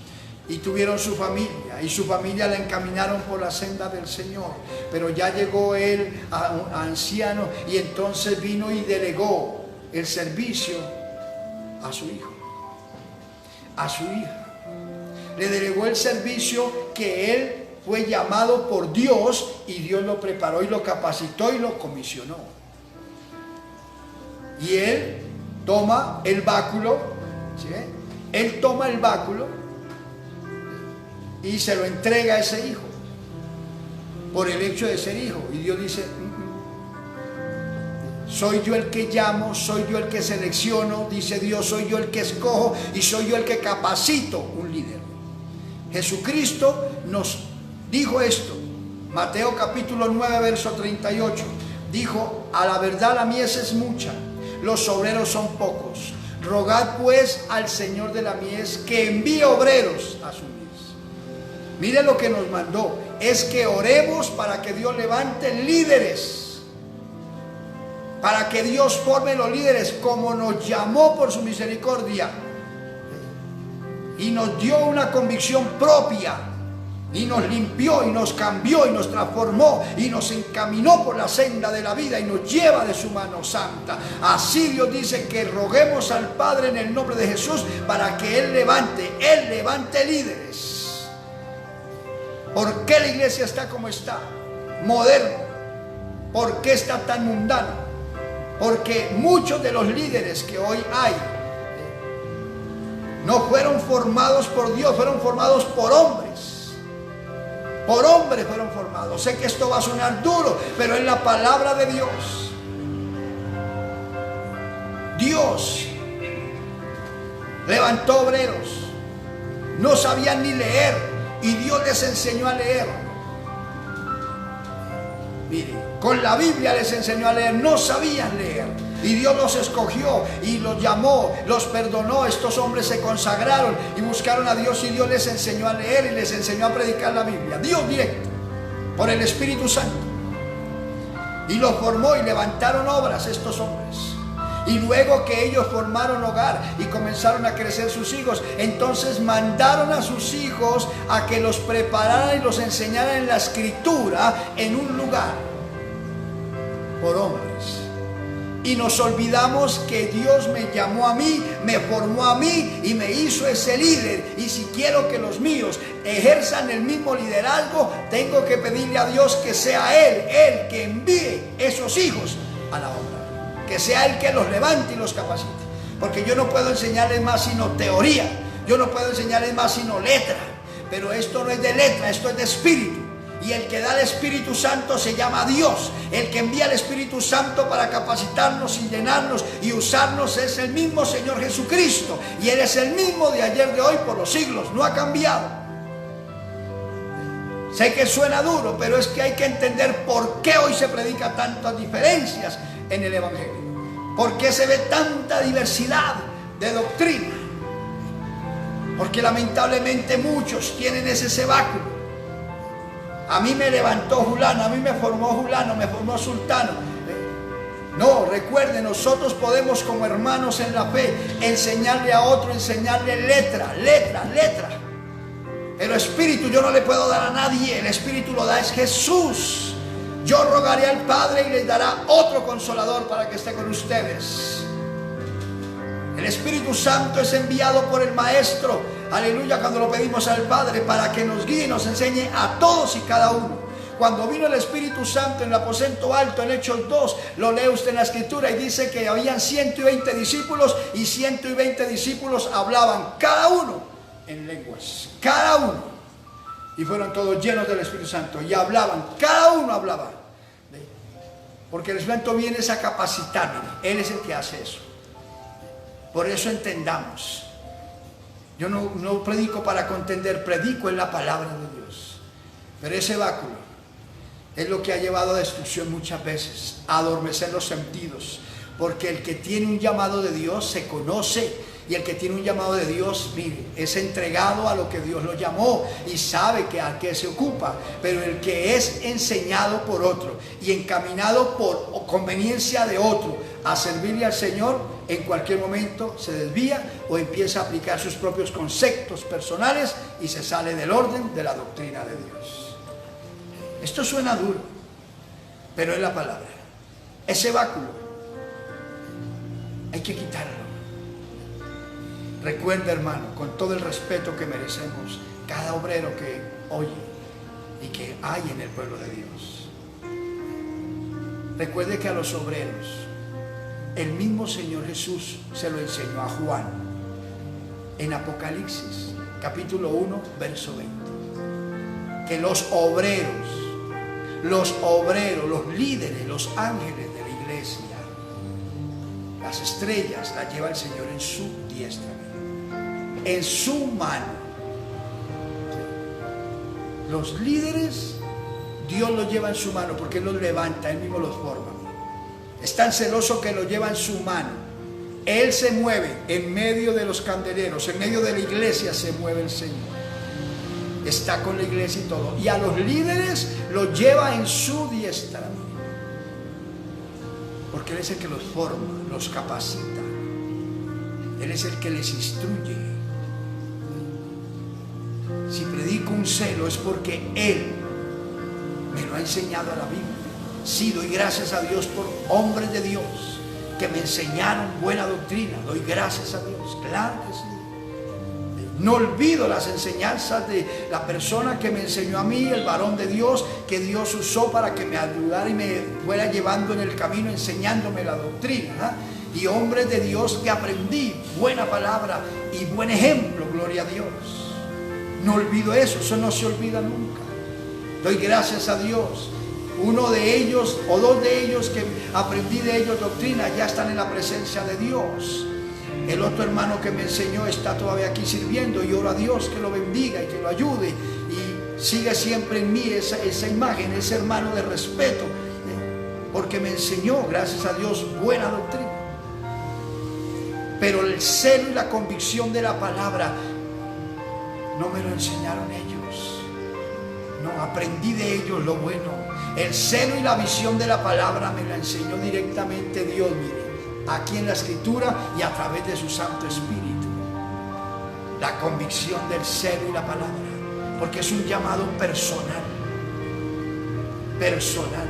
y tuvieron su familia, y su familia la encaminaron por la senda del Señor. Pero ya llegó él a anciano, y entonces vino y delegó el servicio a su hijo, a su hija. Le delegó el servicio que él fue llamado por Dios, y Dios lo preparó y lo capacitó y lo comisionó. Y él toma el báculo, ¿sí? Él toma el báculo y se lo entrega a ese hijo por el hecho de ser hijo. Y Dios dice: Soy yo el que llamo, soy yo el que selecciono, dice Dios, soy yo el que escojo y soy yo el que capacito un líder. Jesucristo nos dijo esto, Mateo capítulo 9, verso 38, dijo: a la verdad la mies es mucha, los obreros son pocos. Rogad pues al Señor de la mies que envíe obreros a su mies. Mire lo que nos mandó, es que oremos para que Dios levante líderes, para que Dios forme los líderes como nos llamó por su misericordia y nos dio una convicción propia y nos limpió y nos cambió y nos transformó y nos encaminó por la senda de la vida y nos lleva de su mano santa. Así Dios dice que roguemos al Padre en el nombre de Jesús para que Él levante líderes. ¿Por qué la iglesia está como está? Moderno. ¿Por qué está tan mundano? Porque muchos de los líderes que hoy hay no fueron formados por Dios, fueron formados por hombres. Por hombres fueron formados. Sé que esto va a sonar duro, pero es la palabra de Dios. Dios levantó obreros, no sabían ni leer y Dios les enseñó a leer. Mire, con la Biblia les enseñó a leer, no sabían leer. Y Dios los escogió y los llamó, los perdonó. Estos hombres se consagraron y buscaron a Dios y Dios les enseñó a leer y les enseñó a predicar la Biblia. Dios directo, por el Espíritu Santo. Y los formó y levantaron obras estos hombres. Y luego que ellos formaron hogar y comenzaron a crecer sus hijos, entonces mandaron a sus hijos a que los prepararan y los enseñaran en la Escritura en un lugar por hombres. Y nos olvidamos que Dios me llamó a mí, me formó a mí y me hizo ese líder. Y si quiero que los míos ejerzan el mismo liderazgo, tengo que pedirle a Dios que sea Él el que envíe esos hijos a la obra. Que sea Él que los levante y los capacite. Porque yo no puedo enseñarles más sino teoría. Yo no puedo enseñarles más sino letra. Pero esto no es de letra, esto es de espíritu. Y el que da el Espíritu Santo se llama Dios. El que envía el Espíritu Santo para capacitarnos y llenarnos y usarnos es el mismo Señor Jesucristo. Y Él es el mismo de ayer, de hoy, por los siglos. No ha cambiado. Sé que suena duro, pero es que hay que entender por qué hoy se predica tantas diferencias en el Evangelio. ¿Por qué se ve tanta diversidad de doctrina? Porque lamentablemente muchos tienen ese báculo. A mí me levantó fulano, a mí me formó fulano, me formó sultano. No, recuerden, nosotros podemos como hermanos en la fe enseñarle a otro, enseñarle letra. Pero espíritu yo no le puedo dar a nadie, el espíritu lo da es Jesús. Yo rogaré al Padre y les dará otro consolador para que esté con ustedes. El Espíritu Santo es enviado por el Maestro, aleluya, cuando lo pedimos al Padre para que nos guíe y nos enseñe a todos y cada uno. Cuando vino el Espíritu Santo en el aposento alto, en Hechos 2, lo lee usted en la Escritura y dice que habían 120 discípulos y 120 discípulos hablaban, cada uno en lenguas, cada uno. Y fueron todos llenos del Espíritu Santo y hablaban, cada uno hablaba. Porque el Espíritu viene a capacitarme, Él es el que hace eso. Por eso entendamos, yo no predico para contender, predico en la palabra de Dios. Pero ese báculo es lo que ha llevado a destrucción muchas veces, a adormecer los sentidos. Porque el que tiene un llamado de Dios se conoce. Y el que tiene un llamado de Dios, mire, es entregado a lo que Dios lo llamó y sabe que a qué se ocupa. Pero el que es enseñado por otro y encaminado por conveniencia de otro a servirle al Señor, en cualquier momento se desvía o empieza a aplicar sus propios conceptos personales y se sale del orden de la doctrina de Dios. Esto suena duro, pero es la palabra. Ese báculo hay que quitarlo. Recuerda, hermano, con todo el respeto que merecemos, cada obrero que oye y que hay en el pueblo de Dios. Recuerde que a los obreros, el mismo Señor Jesús se lo enseñó a Juan en Apocalipsis, capítulo 1, verso 20. Que los obreros, los líderes, los ángeles de la iglesia, Las estrellas las lleva el Señor en su diestra, en su mano. Los líderes, Dios los lleva en su mano porque Él los levanta, Él mismo los forma. Es tan celoso que los lleva en su mano. Él se mueve en medio de los candeleros, en medio de la iglesia se mueve el Señor. Está con la iglesia y todo. Y a los líderes los lleva en su diestra. Porque Él es el que los forma, los capacita. Él es el que les instruye. Si predico un celo es porque Él me lo ha enseñado a la Biblia. Sí, doy gracias a Dios por hombres de Dios que me enseñaron buena doctrina. Doy gracias a Dios, claro que sí. No olvido las enseñanzas de la persona que me enseñó a mí, el varón de Dios, que Dios usó para que me ayudara y me fuera llevando en el camino, enseñándome la doctrina. Y hombres de Dios que aprendí buena palabra y buen ejemplo, gloria a Dios. No olvido eso, eso no se olvida nunca. Doy gracias a Dios. Uno de ellos o dos de ellos que aprendí de ellos doctrina ya están en la presencia de Dios. El otro hermano que me enseñó está todavía aquí sirviendo y oro a Dios que lo bendiga y que lo ayude y siga siempre en mí esa imagen, ese hermano de respeto, porque me enseñó, gracias a Dios, buena doctrina. Pero el celo y la convicción de la palabra no me lo enseñaron ellos. No, aprendí de ellos lo bueno. El celo y la visión de la palabra me la enseñó directamente Dios, mire, aquí en la Escritura y a través de su Santo Espíritu. La convicción del celo y la palabra, porque es un llamado personal. Personal.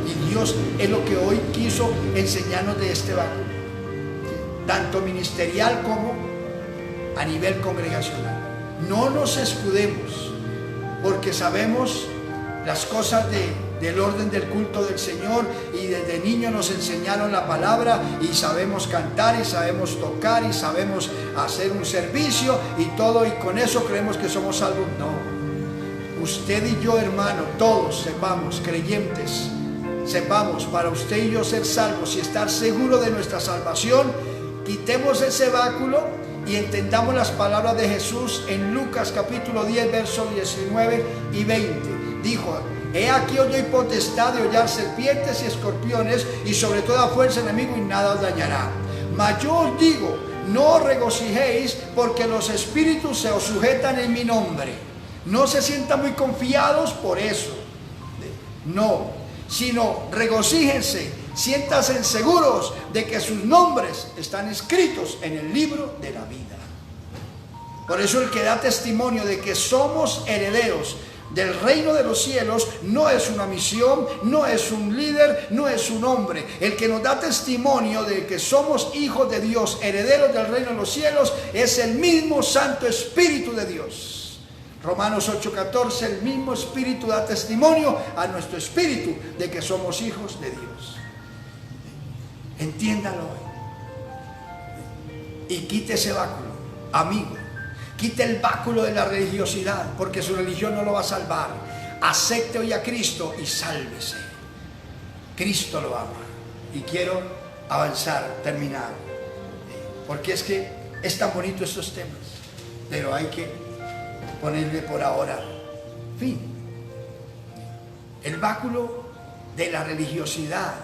Y Dios es lo que hoy quiso enseñarnos de este báculo, tanto ministerial como a nivel congregacional. No nos escudemos, porque sabemos las cosas del orden del culto del Señor y desde niños nos enseñaron la palabra y sabemos cantar y sabemos tocar y sabemos hacer un servicio y todo, y con eso creemos que somos salvos. No, usted y yo, hermano, todos sepamos, creyentes, sepamos, para usted y yo ser salvos y estar seguros de nuestra salvación, quitemos ese báculo y entendamos las palabras de Jesús en Lucas capítulo 10 versos 19 y 20. Dijo: he aquí os doy potestad de hollar serpientes y escorpiones y sobre toda fuerza enemigo y nada os dañará. Mas yo os digo, no os regocijéis porque los espíritus se os sujetan en mi nombre. No se sientan muy confiados por eso. No, sino regocíjense, siéntanse seguros de que sus nombres están escritos en el libro de la vida. Por eso el que da testimonio de que somos herederos del reino de los cielos no es una misión, no es un líder, no es un hombre. El que nos da testimonio de que somos hijos de Dios, herederos del reino de los cielos, es el mismo Santo Espíritu de Dios. Romanos 8:14, el mismo Espíritu da testimonio a nuestro espíritu de que somos hijos de Dios. Entiéndalo hoy. Y quite ese báculo, amigo. Quite el báculo de la religiosidad, porque su religión no lo va a salvar. Acepte hoy a Cristo y sálvese. Cristo lo ama. Y quiero avanzar, terminar, porque es que es tan bonito estos temas, pero hay que ponerle por ahora fin. El báculo de la religiosidad,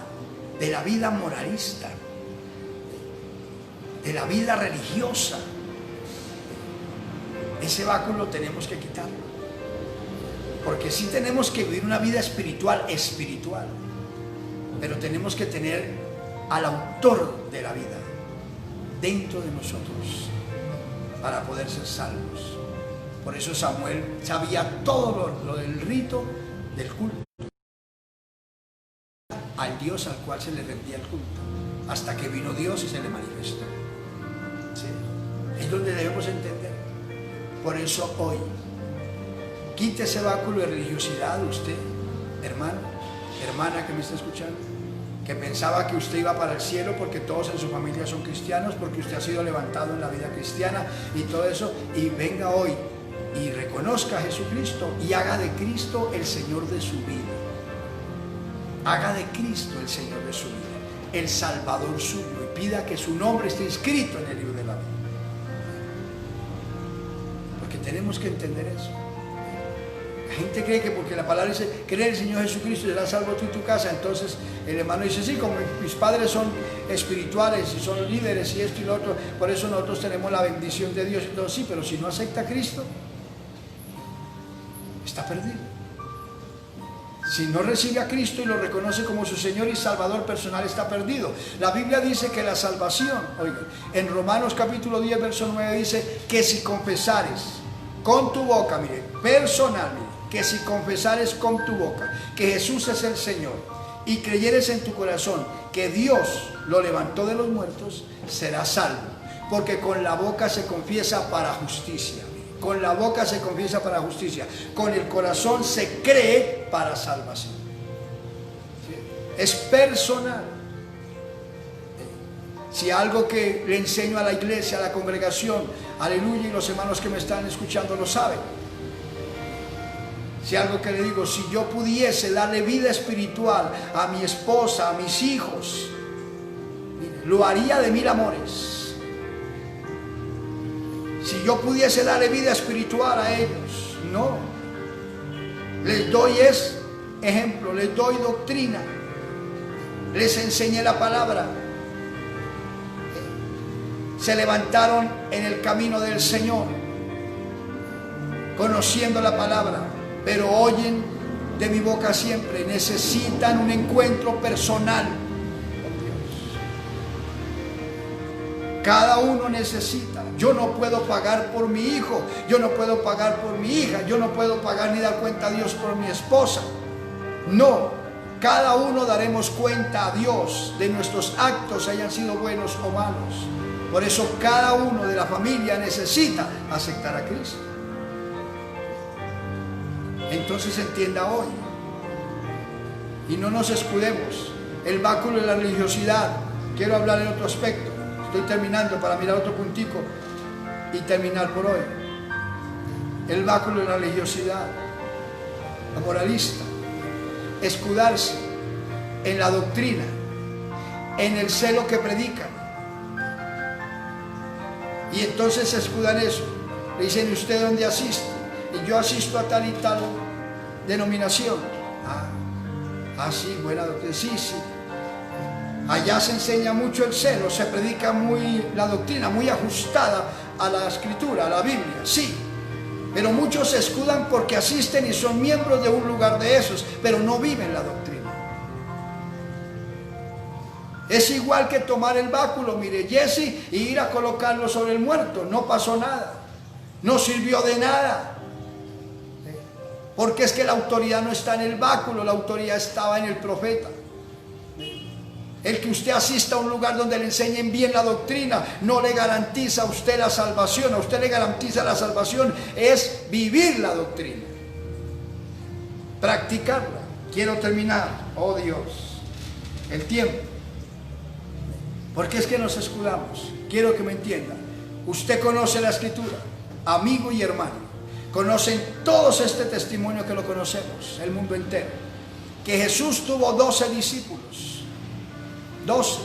de la vida moralista, de la vida religiosa. Ese báculo tenemos que quitarlo, porque sí tenemos que vivir una vida espiritual, pero tenemos que tener al autor de la vida dentro de nosotros para poder ser salvos. Por eso Samuel sabía todo lo del rito del culto al Dios al cual se le rendía el culto, hasta que vino Dios y se le manifestó. ¿Sí? Es donde debemos entender. Por eso hoy, quite ese báculo de religiosidad, usted, hermano, hermana que me está escuchando, que pensaba que usted iba para el cielo porque todos en su familia son cristianos, porque usted ha sido levantado en la vida cristiana y todo eso, y venga hoy y reconozca a Jesucristo y haga de Cristo el Señor de su vida. Haga de Cristo el Señor de su vida. el Salvador suyo y pida que su nombre esté inscrito en el libro de la vida. Porque tenemos que entender eso. La gente cree que porque la palabra dice, cree en el Señor Jesucristo y serás salvo tú y tu casa, entonces el hermano dice, sí, como mis padres son espirituales y son líderes y esto y lo otro, por eso nosotros tenemos la bendición de Dios y todo, sí, pero si no acepta a Cristo, está perdido. Si no recibe a Cristo y lo reconoce como su Señor y Salvador personal, está perdido. La Biblia dice que la salvación, oiga, en Romanos capítulo 10, verso 9 dice que si confesares con tu boca, mire, personal, mire, que si confesares con tu boca que Jesús es el Señor y creyeres en tu corazón que Dios lo levantó de los muertos, serás salvo. Porque con la boca se confiesa para justicia. Con la boca se confiesa para justicia. Con el corazón se cree para salvación. Es personal. Si algo que le enseño a la iglesia, a la congregación, aleluya, y los hermanos que me están escuchando lo saben. Si algo que le digo, si yo pudiese darle vida espiritual a mi esposa, a mis hijos, lo haría de mil amores. Si yo pudiese darle vida espiritual a ellos, no. Les doy ejemplo, les doy doctrina, les enseñé la palabra. Se levantaron en el camino del Señor, conociendo la palabra, pero oyen de mi boca siempre. Necesitan un encuentro personal con Dios. Cada uno necesita. Yo no puedo pagar por mi hijo, yo no puedo pagar por mi hija, yo no puedo pagar ni dar cuenta a Dios por mi esposa. No, cada uno daremos cuenta a Dios de nuestros actos, hayan sido buenos o malos. Por eso cada uno de la familia necesita aceptar a Cristo. Entonces entienda hoy y no nos escudemos el báculo de la religiosidad. Quiero hablar en otro aspecto, estoy terminando para mirar otro puntico y terminar por hoy. El báculo de la religiosidad, la moralista, escudarse en la doctrina, en el celo que predican, y entonces se escudan eso. Le dicen, ¿y usted dónde asiste? Y yo asisto a tal y tal denominación. Sí, buena doctrina, sí. Allá se enseña mucho el celo, se predica muy la doctrina, muy ajustada a la escritura, a la Biblia, sí. Pero muchos se escudan porque asisten y son miembros de un lugar de esos, pero no viven la doctrina. Es igual que tomar el báculo, mire, Jesse, y ir a colocarlo sobre el muerto. No pasó nada, no sirvió de nada. Porque es que la autoridad no está en el báculo, la autoridad estaba en el profeta. El que usted asista a un lugar donde le enseñen bien la doctrina no le garantiza a usted la salvación. A usted le garantiza la salvación es vivir la doctrina, practicarla. Quiero terminar, oh Dios, el tiempo. Porque es que nos escudamos. Quiero que me entiendan. Usted conoce la escritura, amigo y hermano. Conocen todos este testimonio que lo conocemos, el mundo entero. Que Jesús tuvo 12 discípulos. 12.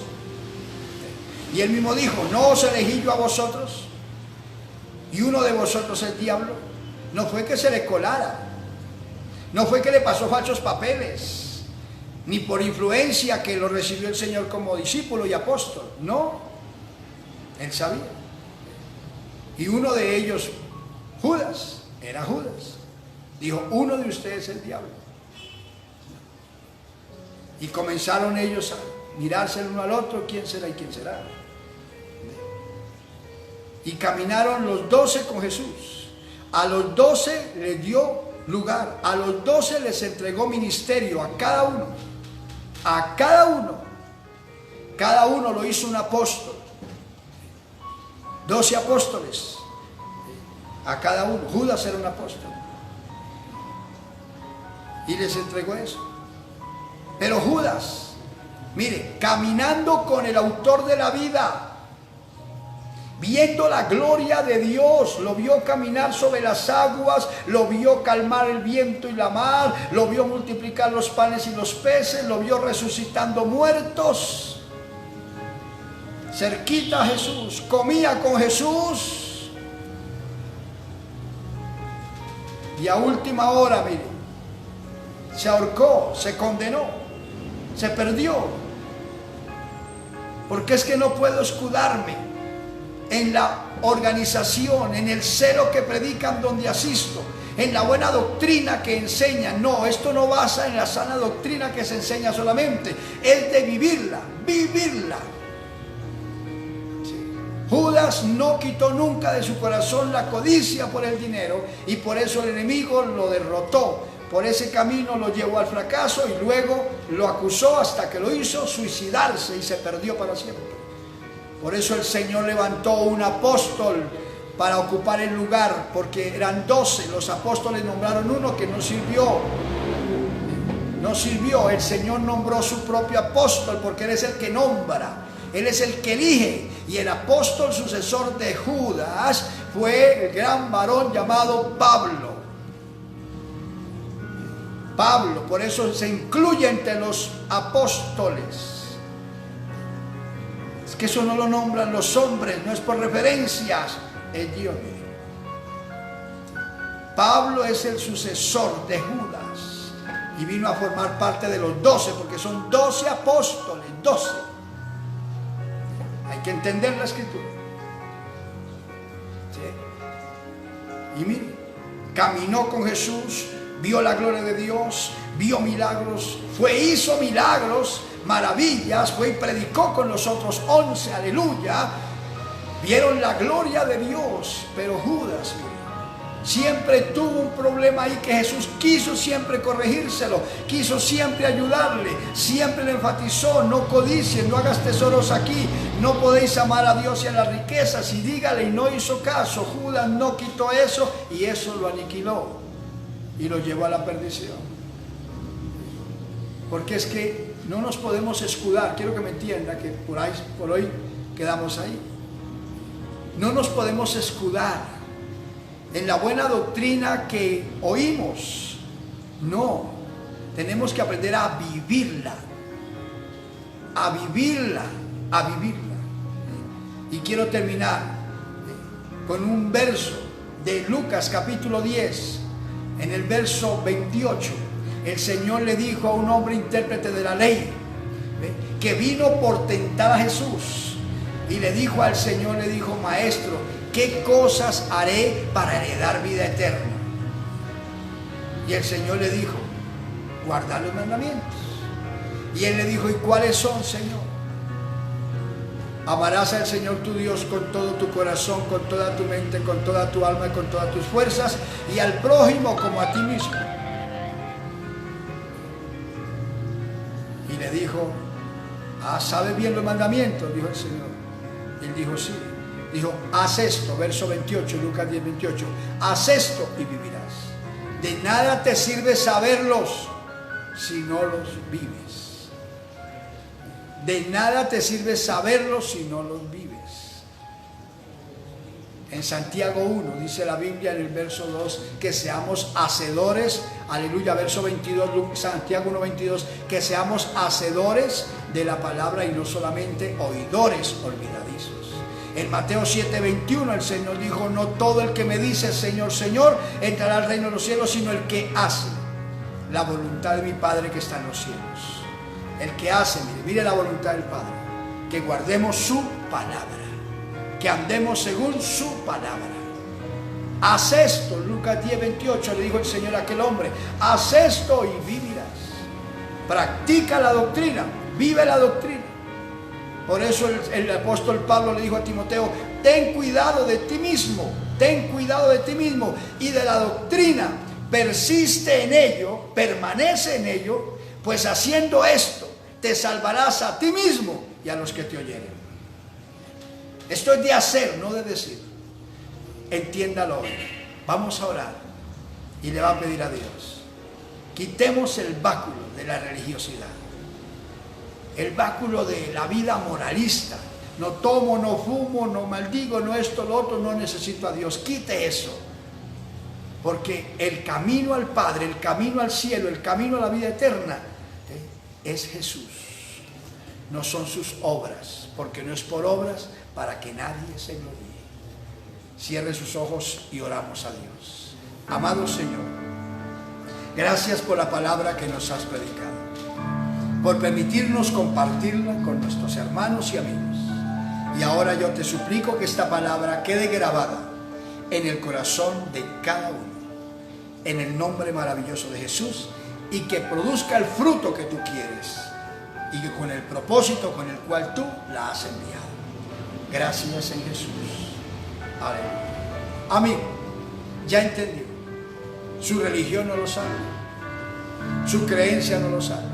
Y él mismo dijo, ¿no os elegí yo a vosotros? Y uno de vosotros es diablo. No fue que se le colara. No fue que le pasó falsos papeles. Ni por influencia que lo recibió el Señor como discípulo y apóstol. No. Él sabía. Y uno de ellos, Judas, era Judas. Dijo, uno de ustedes es el diablo. Y comenzaron ellos a mirarse el uno al otro, quién será y quién será. Y caminaron los 12 con Jesús. A los 12 les dio lugar. A los 12 les entregó ministerio a cada uno. A cada uno. Cada uno lo hizo un apóstol. 12 apóstoles. A cada uno. Judas era un apóstol. Y les entregó eso. Pero Judas, mire, caminando con el autor de la vida, viendo la gloria de Dios, lo vio caminar sobre las aguas, lo vio calmar el viento y la mar, lo vio multiplicar los panes y los peces, lo vio resucitando muertos. cerquita a Jesús, comía con Jesús. Y a última hora, mire, se ahorcó, se condenó, se perdió. Porque es que no puedo escudarme en la organización, en el celo que predican donde asisto, en la buena doctrina que enseñan. No, esto no basa en la sana doctrina que se enseña solamente, es de vivirla, vivirla. Sí. Judas no quitó nunca de su corazón la codicia por el dinero, y por eso el enemigo lo derrotó. Por ese camino lo llevó al fracaso y luego lo acusó hasta que lo hizo suicidarse y se perdió para siempre. Por eso el Señor levantó un apóstol para ocupar el lugar, porque eran 12, los apóstoles nombraron uno que no sirvió. No sirvió, el Señor nombró su propio apóstol, porque Él es el que nombra, Él es el que elige. Y el apóstol sucesor de Judas fue el gran varón llamado Pablo. Pablo, por eso se incluye entre los apóstoles. Es que eso no lo nombran los hombres, no es por referencias, es Dios. Pablo es el sucesor de Judas y vino a formar parte de los 12, porque son 12 apóstoles, 12. Hay que entender la escritura. ¿Sí? Y mire, caminó con Jesús, vio la gloria de Dios, vio milagros, hizo milagros, maravillas, fue y predicó con los otros 11, aleluya. Vieron la gloria de Dios, pero Judas, siempre tuvo un problema ahí que Jesús quiso siempre corregírselo, quiso siempre ayudarle, siempre le enfatizó: no codicien, no hagas tesoros aquí, no podéis amar a Dios y a las riquezas, y dígale, y no hizo caso. Judas no quitó eso y eso lo aniquiló y lo llevó a la perdición. Porque es que no nos podemos escudar, quiero que me entienda que por hoy quedamos ahí. No nos podemos escudar en la buena doctrina que oímos. No, tenemos que aprender a vivirla, a vivirla, a vivirla. Y quiero terminar con un verso de Lucas capítulo 10, en el verso 28. El Señor le dijo a un hombre intérprete de la ley, que vino por tentar a Jesús, y le dijo al Señor, le dijo: Maestro, ¿qué cosas haré para heredar vida eterna? Y el Señor le dijo: guardar los mandamientos. Y él le dijo: ¿y cuáles son, Señor? Amarás al Señor tu Dios con todo tu corazón, con toda tu mente, con toda tu alma y con todas tus fuerzas, y al prójimo como a ti mismo. Y le dijo: ¿sabes bien los mandamientos? Dijo el Señor. Y él dijo: sí. Dijo: haz esto, verso 28, Lucas 10, 28. Haz esto y vivirás. De nada te sirve saberlos si no los vives. De nada te sirve saberlos si no los vives. En Santiago 1 dice la Biblia en el verso 2 que seamos hacedores, aleluya, verso 22, Santiago 1, 22, que seamos hacedores de la palabra y no solamente oidores olvidadizos. En Mateo 7, 21 el Señor dijo: no todo el que me dice Señor, Señor entrará al reino de los cielos, sino el que hace la voluntad de mi Padre que está en los cielos. El que hace, mire la voluntad del Padre, que guardemos su palabra, que andemos según su palabra. Haz esto, Lucas 10, 28 le dijo el Señor a aquel hombre: haz esto y vivirás. Practica la doctrina, vive la doctrina. Por eso el apóstol Pablo le dijo a Timoteo: ten cuidado de ti mismo, ten cuidado de ti mismo y de la doctrina, persiste en ello, permanece en ello, pues haciendo esto te salvarás a ti mismo y a los que te oyeren. Esto es de hacer, no de decir. Entiéndalo hoy. Vamos a orar y le va a pedir a Dios: quitemos el báculo de la religiosidad, el báculo de la vida moralista. No tomo, no fumo, no maldigo, no esto, lo otro, no necesito a Dios. Quite eso. Porque el camino al Padre, el camino al cielo, el camino a la vida eterna es Jesús. no son sus obras, porque no es por obras para que nadie se gloríe. Cierre sus ojos y oramos a Dios. Amado Señor, gracias por la palabra que nos has predicado, por permitirnos compartirla con nuestros hermanos y amigos. Y ahora yo te suplico que esta palabra quede grabada en el corazón de cada uno, en el nombre maravilloso de Jesús, y que produzca el fruto que tú quieres y que con el propósito con el cual tú la has enviado. Gracias en Jesús. Aleluya. Amigo, ya entendió. Su religión no lo salva, su creencia no lo salva.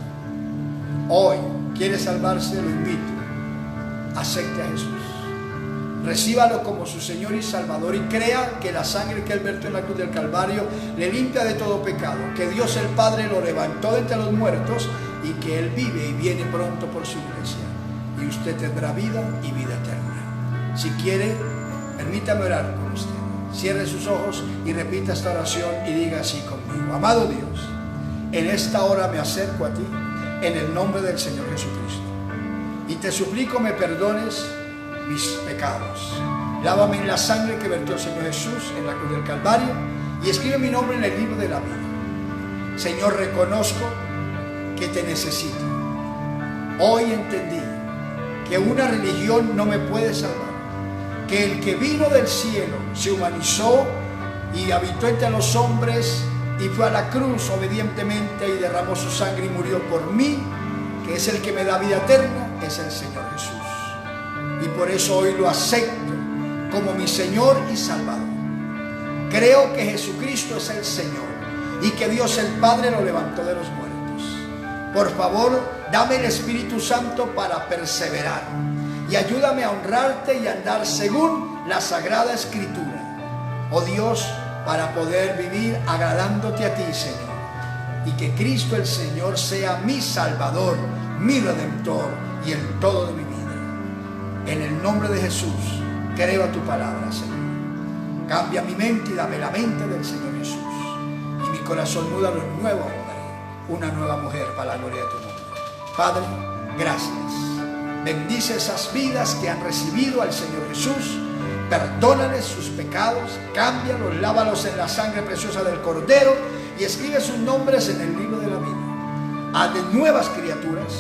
Hoy quiere salvarse, lo invito. Acepte a Jesús, recíbalo como su Señor y Salvador y crea que la sangre que Él vertió en la cruz del Calvario le limpia de todo pecado, que Dios el Padre lo levantó de entre los muertos y que Él vive y viene pronto por su iglesia, y usted tendrá vida y vida eterna. Si quiere, permítame orar con usted. Cierre sus ojos y repita esta oración y diga así conmigo: amado Dios, en esta hora me acerco a ti en el nombre del Señor Jesucristo y te suplico me perdones mis pecados. Lávame en la sangre que vertió el Señor Jesús en la cruz del Calvario y escribe mi nombre en el libro de la vida. Señor, reconozco que te necesito. Hoy entendí que una religión no me puede salvar, que el que vino del cielo se humanizó y habitó entre los hombres y fue a la cruz obedientemente y derramó su sangre y murió por mí, que es el que me da vida eterna, es el Señor Jesús. Y por eso hoy lo acepto como mi Señor y Salvador. Creo que Jesucristo es el Señor y que Dios el Padre lo levantó de los muertos. Por favor, dame el Espíritu Santo para perseverar y ayúdame a honrarte y a andar según la Sagrada Escritura. Oh Dios, para poder vivir agradándote a ti, Señor, y que Cristo el Señor sea mi Salvador, mi Redentor y el todo de mi vida. En el nombre de Jesús, creo a tu palabra, Señor. Cambia mi mente y dame la mente del Señor Jesús. Y mi corazón múdalo en nuevo hombre, una nueva mujer para la gloria de tu nombre. Padre, gracias. Bendice esas vidas que han recibido al Señor Jesús. Perdónales sus pecados, cámbialos, lávalos en la sangre preciosa del Cordero y escribe sus nombres en el libro de la vida. Haz de nuevas criaturas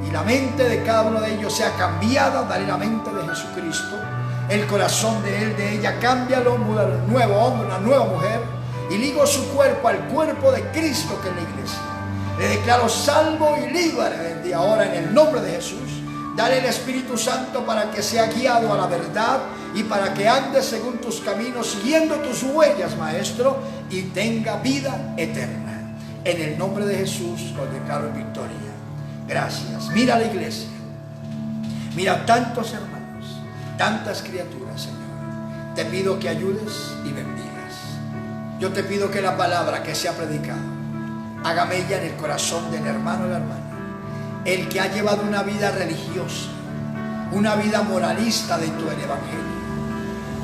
y la mente de cada uno de ellos sea cambiada. Dale la mente de Jesucristo, el corazón de él, de ella, cámbialo, múdalo un nuevo hombre, una nueva mujer, y ligo su cuerpo al cuerpo de Cristo, que es la iglesia. Le declaro salvo y libre desde ahora en el nombre de Jesús. Dale el Espíritu Santo para que sea guiado a la verdad y para que ande según tus caminos, siguiendo tus huellas, Maestro, y tenga vida eterna. En el nombre de Jesús lo declaro en victoria. Gracias. Mira la iglesia. Mira tantos hermanos, tantas criaturas, Señor. Te pido que ayudes y bendigas. Yo te pido que la palabra que se ha predicado haga mella en el corazón del hermano y la hermana. El que ha llevado una vida religiosa, una vida moralista dentro del Evangelio,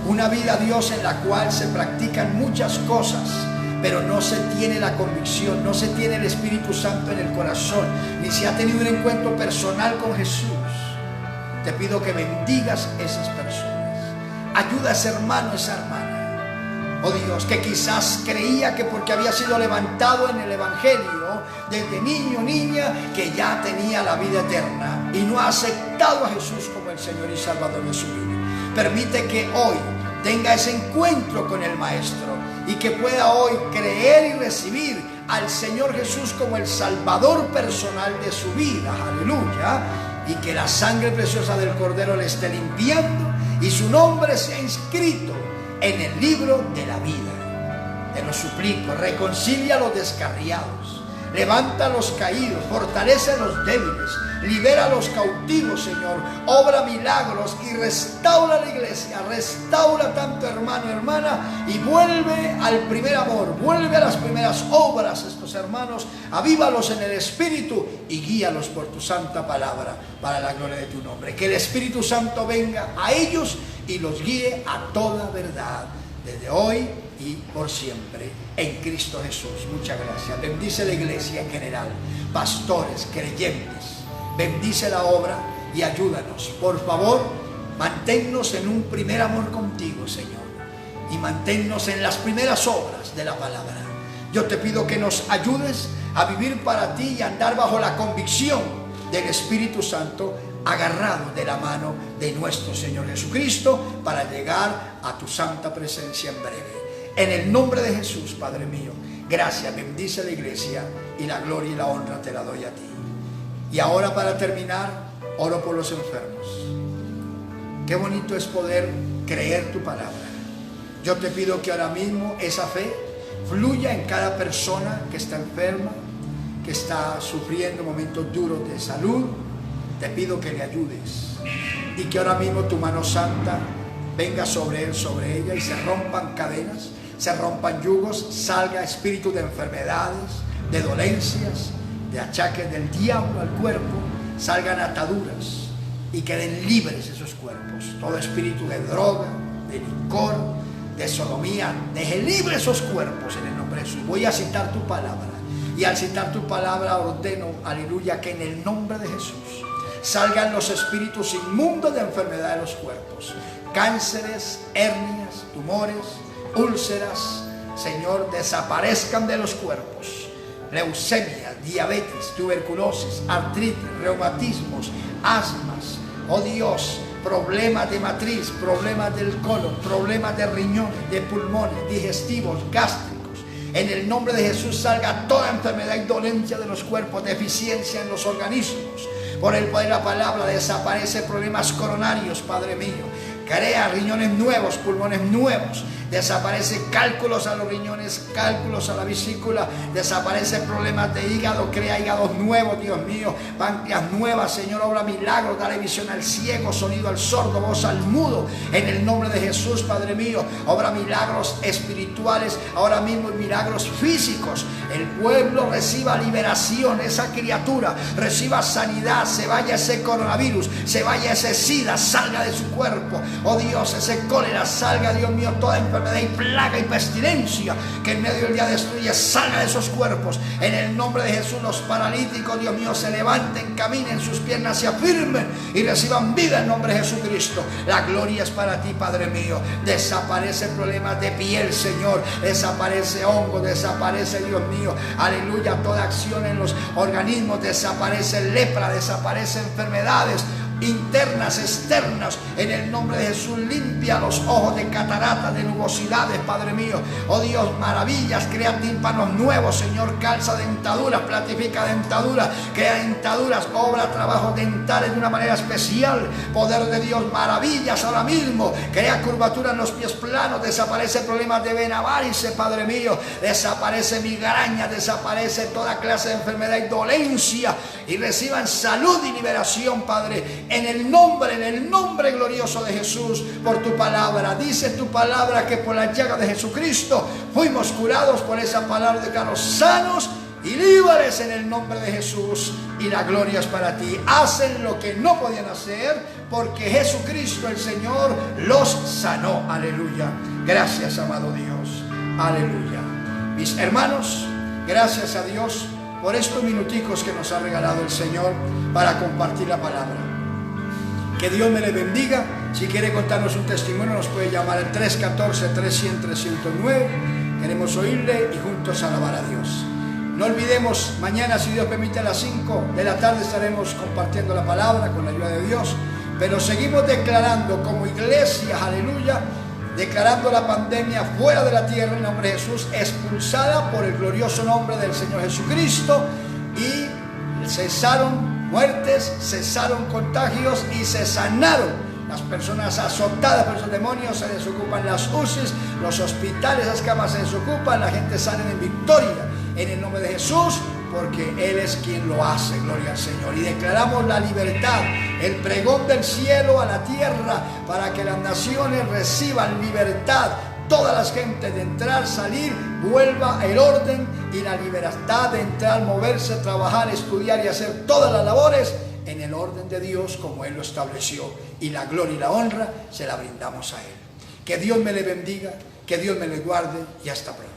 una vida, Dios, en la cual se practican muchas cosas, pero no se tiene la convicción, no se tiene el Espíritu Santo en el corazón, ni se ha tenido un encuentro personal con Jesús. Te pido que bendigas esas personas. Ayuda a ese hermano, esa hermana, oh Dios, que quizás creía que porque había sido levantado en el Evangelio desde niño o niña, que ya tenía la vida eterna y no ha aceptado a Jesús como el Señor y Salvador de su vida. Permite que hoy tenga ese encuentro con el Maestro y que pueda hoy creer y recibir al Señor Jesús como el Salvador personal de su vida. Aleluya. Y que la sangre preciosa del Cordero le esté limpiando y su nombre sea inscrito en el libro de la vida. Te lo suplico, reconcilia a los descarriados, levanta a los caídos, fortalece a los débiles, libera a los cautivos, Señor, obra milagros y restaura la iglesia, restaura tanto hermano, hermana, y vuelve al primer amor, vuelve a las primeras obras estos hermanos, avívalos en el Espíritu y guíalos por tu santa palabra para la gloria de tu nombre. Que el Espíritu Santo venga a ellos y los guíe a toda verdad, desde hoy y por siempre, en Cristo Jesús. Muchas gracias. Bendice la iglesia en general, pastores, creyentes. bendice la obra y ayúdanos. Por favor, manténnos en un primer amor contigo, Señor, y manténnos en las primeras obras de la palabra. Yo te pido que nos ayudes a vivir para ti y andar bajo la convicción del Espíritu Santo, agarrado de la mano de nuestro Señor Jesucristo, para llegar a tu santa presencia en breve. En el nombre de Jesús, Padre mío, gracias, bendice la iglesia, y la gloria y la honra te la doy a ti. Y ahora, para terminar, oro por los enfermos. Qué bonito es poder creer tu palabra. Yo te pido que ahora mismo esa fe fluya en cada persona que está enferma, que está sufriendo momentos duros de salud. Te pido que le ayudes y que ahora mismo tu mano santa venga sobre él, sobre ella, y se rompan cadenas, se rompan yugos, salga espíritu de enfermedades, de dolencias, de achaques del diablo al cuerpo, salgan ataduras y queden libres esos cuerpos. Todo espíritu de droga, de licor, de sodomía, deje libres esos cuerpos en el nombre de Jesús. Voy a citar tu palabra, y al citar tu palabra ordeno, aleluya, que en el nombre de Jesús salgan los espíritus inmundos de enfermedad de los cuerpos, cánceres, hernias, tumores, úlceras, Señor, desaparezcan de los cuerpos. Leucemia, diabetes, tuberculosis, artritis, reumatismos, asmas, oh Dios, problemas de matriz, problemas del colon, problemas de riñones, de pulmones, digestivos, gástricos. En el nombre de Jesús salga toda enfermedad y dolencia de los cuerpos, deficiencia en los organismos. Por el poder de la palabra desaparece problemas coronarios, Padre mío. Crea riñones nuevos, pulmones nuevos. Desaparece cálculos a los riñones, cálculos a la vesícula. Desaparece problemas de hígado, crea hígados nuevos, Dios mío. Páncreas nuevas, Señor, obra milagros. Dale visión al ciego, sonido al sordo, voz al mudo. En el nombre de Jesús, Padre mío, obra milagros espirituales, ahora mismo milagros físicos. El pueblo reciba liberación, esa criatura reciba sanidad. Se vaya ese coronavirus, se vaya ese SIDA, salga de su cuerpo. Oh Dios, ese cólera, salga, Dios mío, toda enfermedad y plaga y pestilencia que en medio del día destruye, salga de esos cuerpos. En el nombre de Jesús, los paralíticos, Dios mío, se levanten, caminen, sus piernas se afirmen y reciban vida en nombre de Jesucristo. La gloria es para ti, Padre mío. Desaparece problemas de piel, Señor. Desaparece hongo, desaparece, Dios mío, aleluya, toda acción en los organismos. Desaparece lepra, desaparece enfermedades internas, externas, en el nombre de Jesús. Limpia los ojos de cataratas, de nubosidades, Padre mío. Oh Dios, maravillas, crea tímpanos nuevos, Señor. Calza dentaduras, platifica dentaduras, crea dentaduras, obra trabajos dentales de una manera especial. Poder de Dios, maravillas ahora mismo. Crea curvatura en los pies planos, desaparece problemas de vena varice, Padre mío. Desaparece migraña, desaparece toda clase de enfermedad y dolencia, y reciban salud y liberación, Padre. En el nombre glorioso de Jesús, por tu palabra. Dice tu palabra que por la llaga de Jesucristo fuimos curados. Por esa palabra de caros sanos y libres en el nombre de Jesús. Y la gloria es para ti. Hacen lo que no podían hacer porque Jesucristo el Señor los sanó. Aleluya. Gracias, amado Dios. Aleluya. Mis hermanos, gracias a Dios por estos minuticos que nos ha regalado el Señor para compartir la palabra. Que Dios me le bendiga. Si quiere contarnos un testimonio, nos puede llamar al 314-300-309. Queremos oírle y juntos alabar a Dios. No olvidemos, mañana, si Dios permite, a las 5 de la tarde estaremos compartiendo la palabra con la ayuda de Dios. Pero seguimos declarando como iglesia, aleluya, declarando la pandemia fuera de la tierra en nombre de Jesús, expulsada por el glorioso nombre del Señor Jesucristo. Y cesaron muertes, cesaron contagios y se sanaron las personas azotadas por esos demonios. Se desocupan las UCIs, los hospitales, las camas se desocupan, la gente sale en victoria en el nombre de Jesús, porque Él es quien lo hace. Gloria al Señor. Y declaramos la libertad, el pregón del cielo a la tierra, para que las naciones reciban libertad. Todas las gentes de entrar, salir, vuelva el orden y la libertad de entrar, moverse, trabajar, estudiar y hacer todas las labores en el orden de Dios como Él lo estableció. Y la gloria y la honra se la brindamos a Él. Que Dios me le bendiga, que Dios me le guarde y hasta pronto.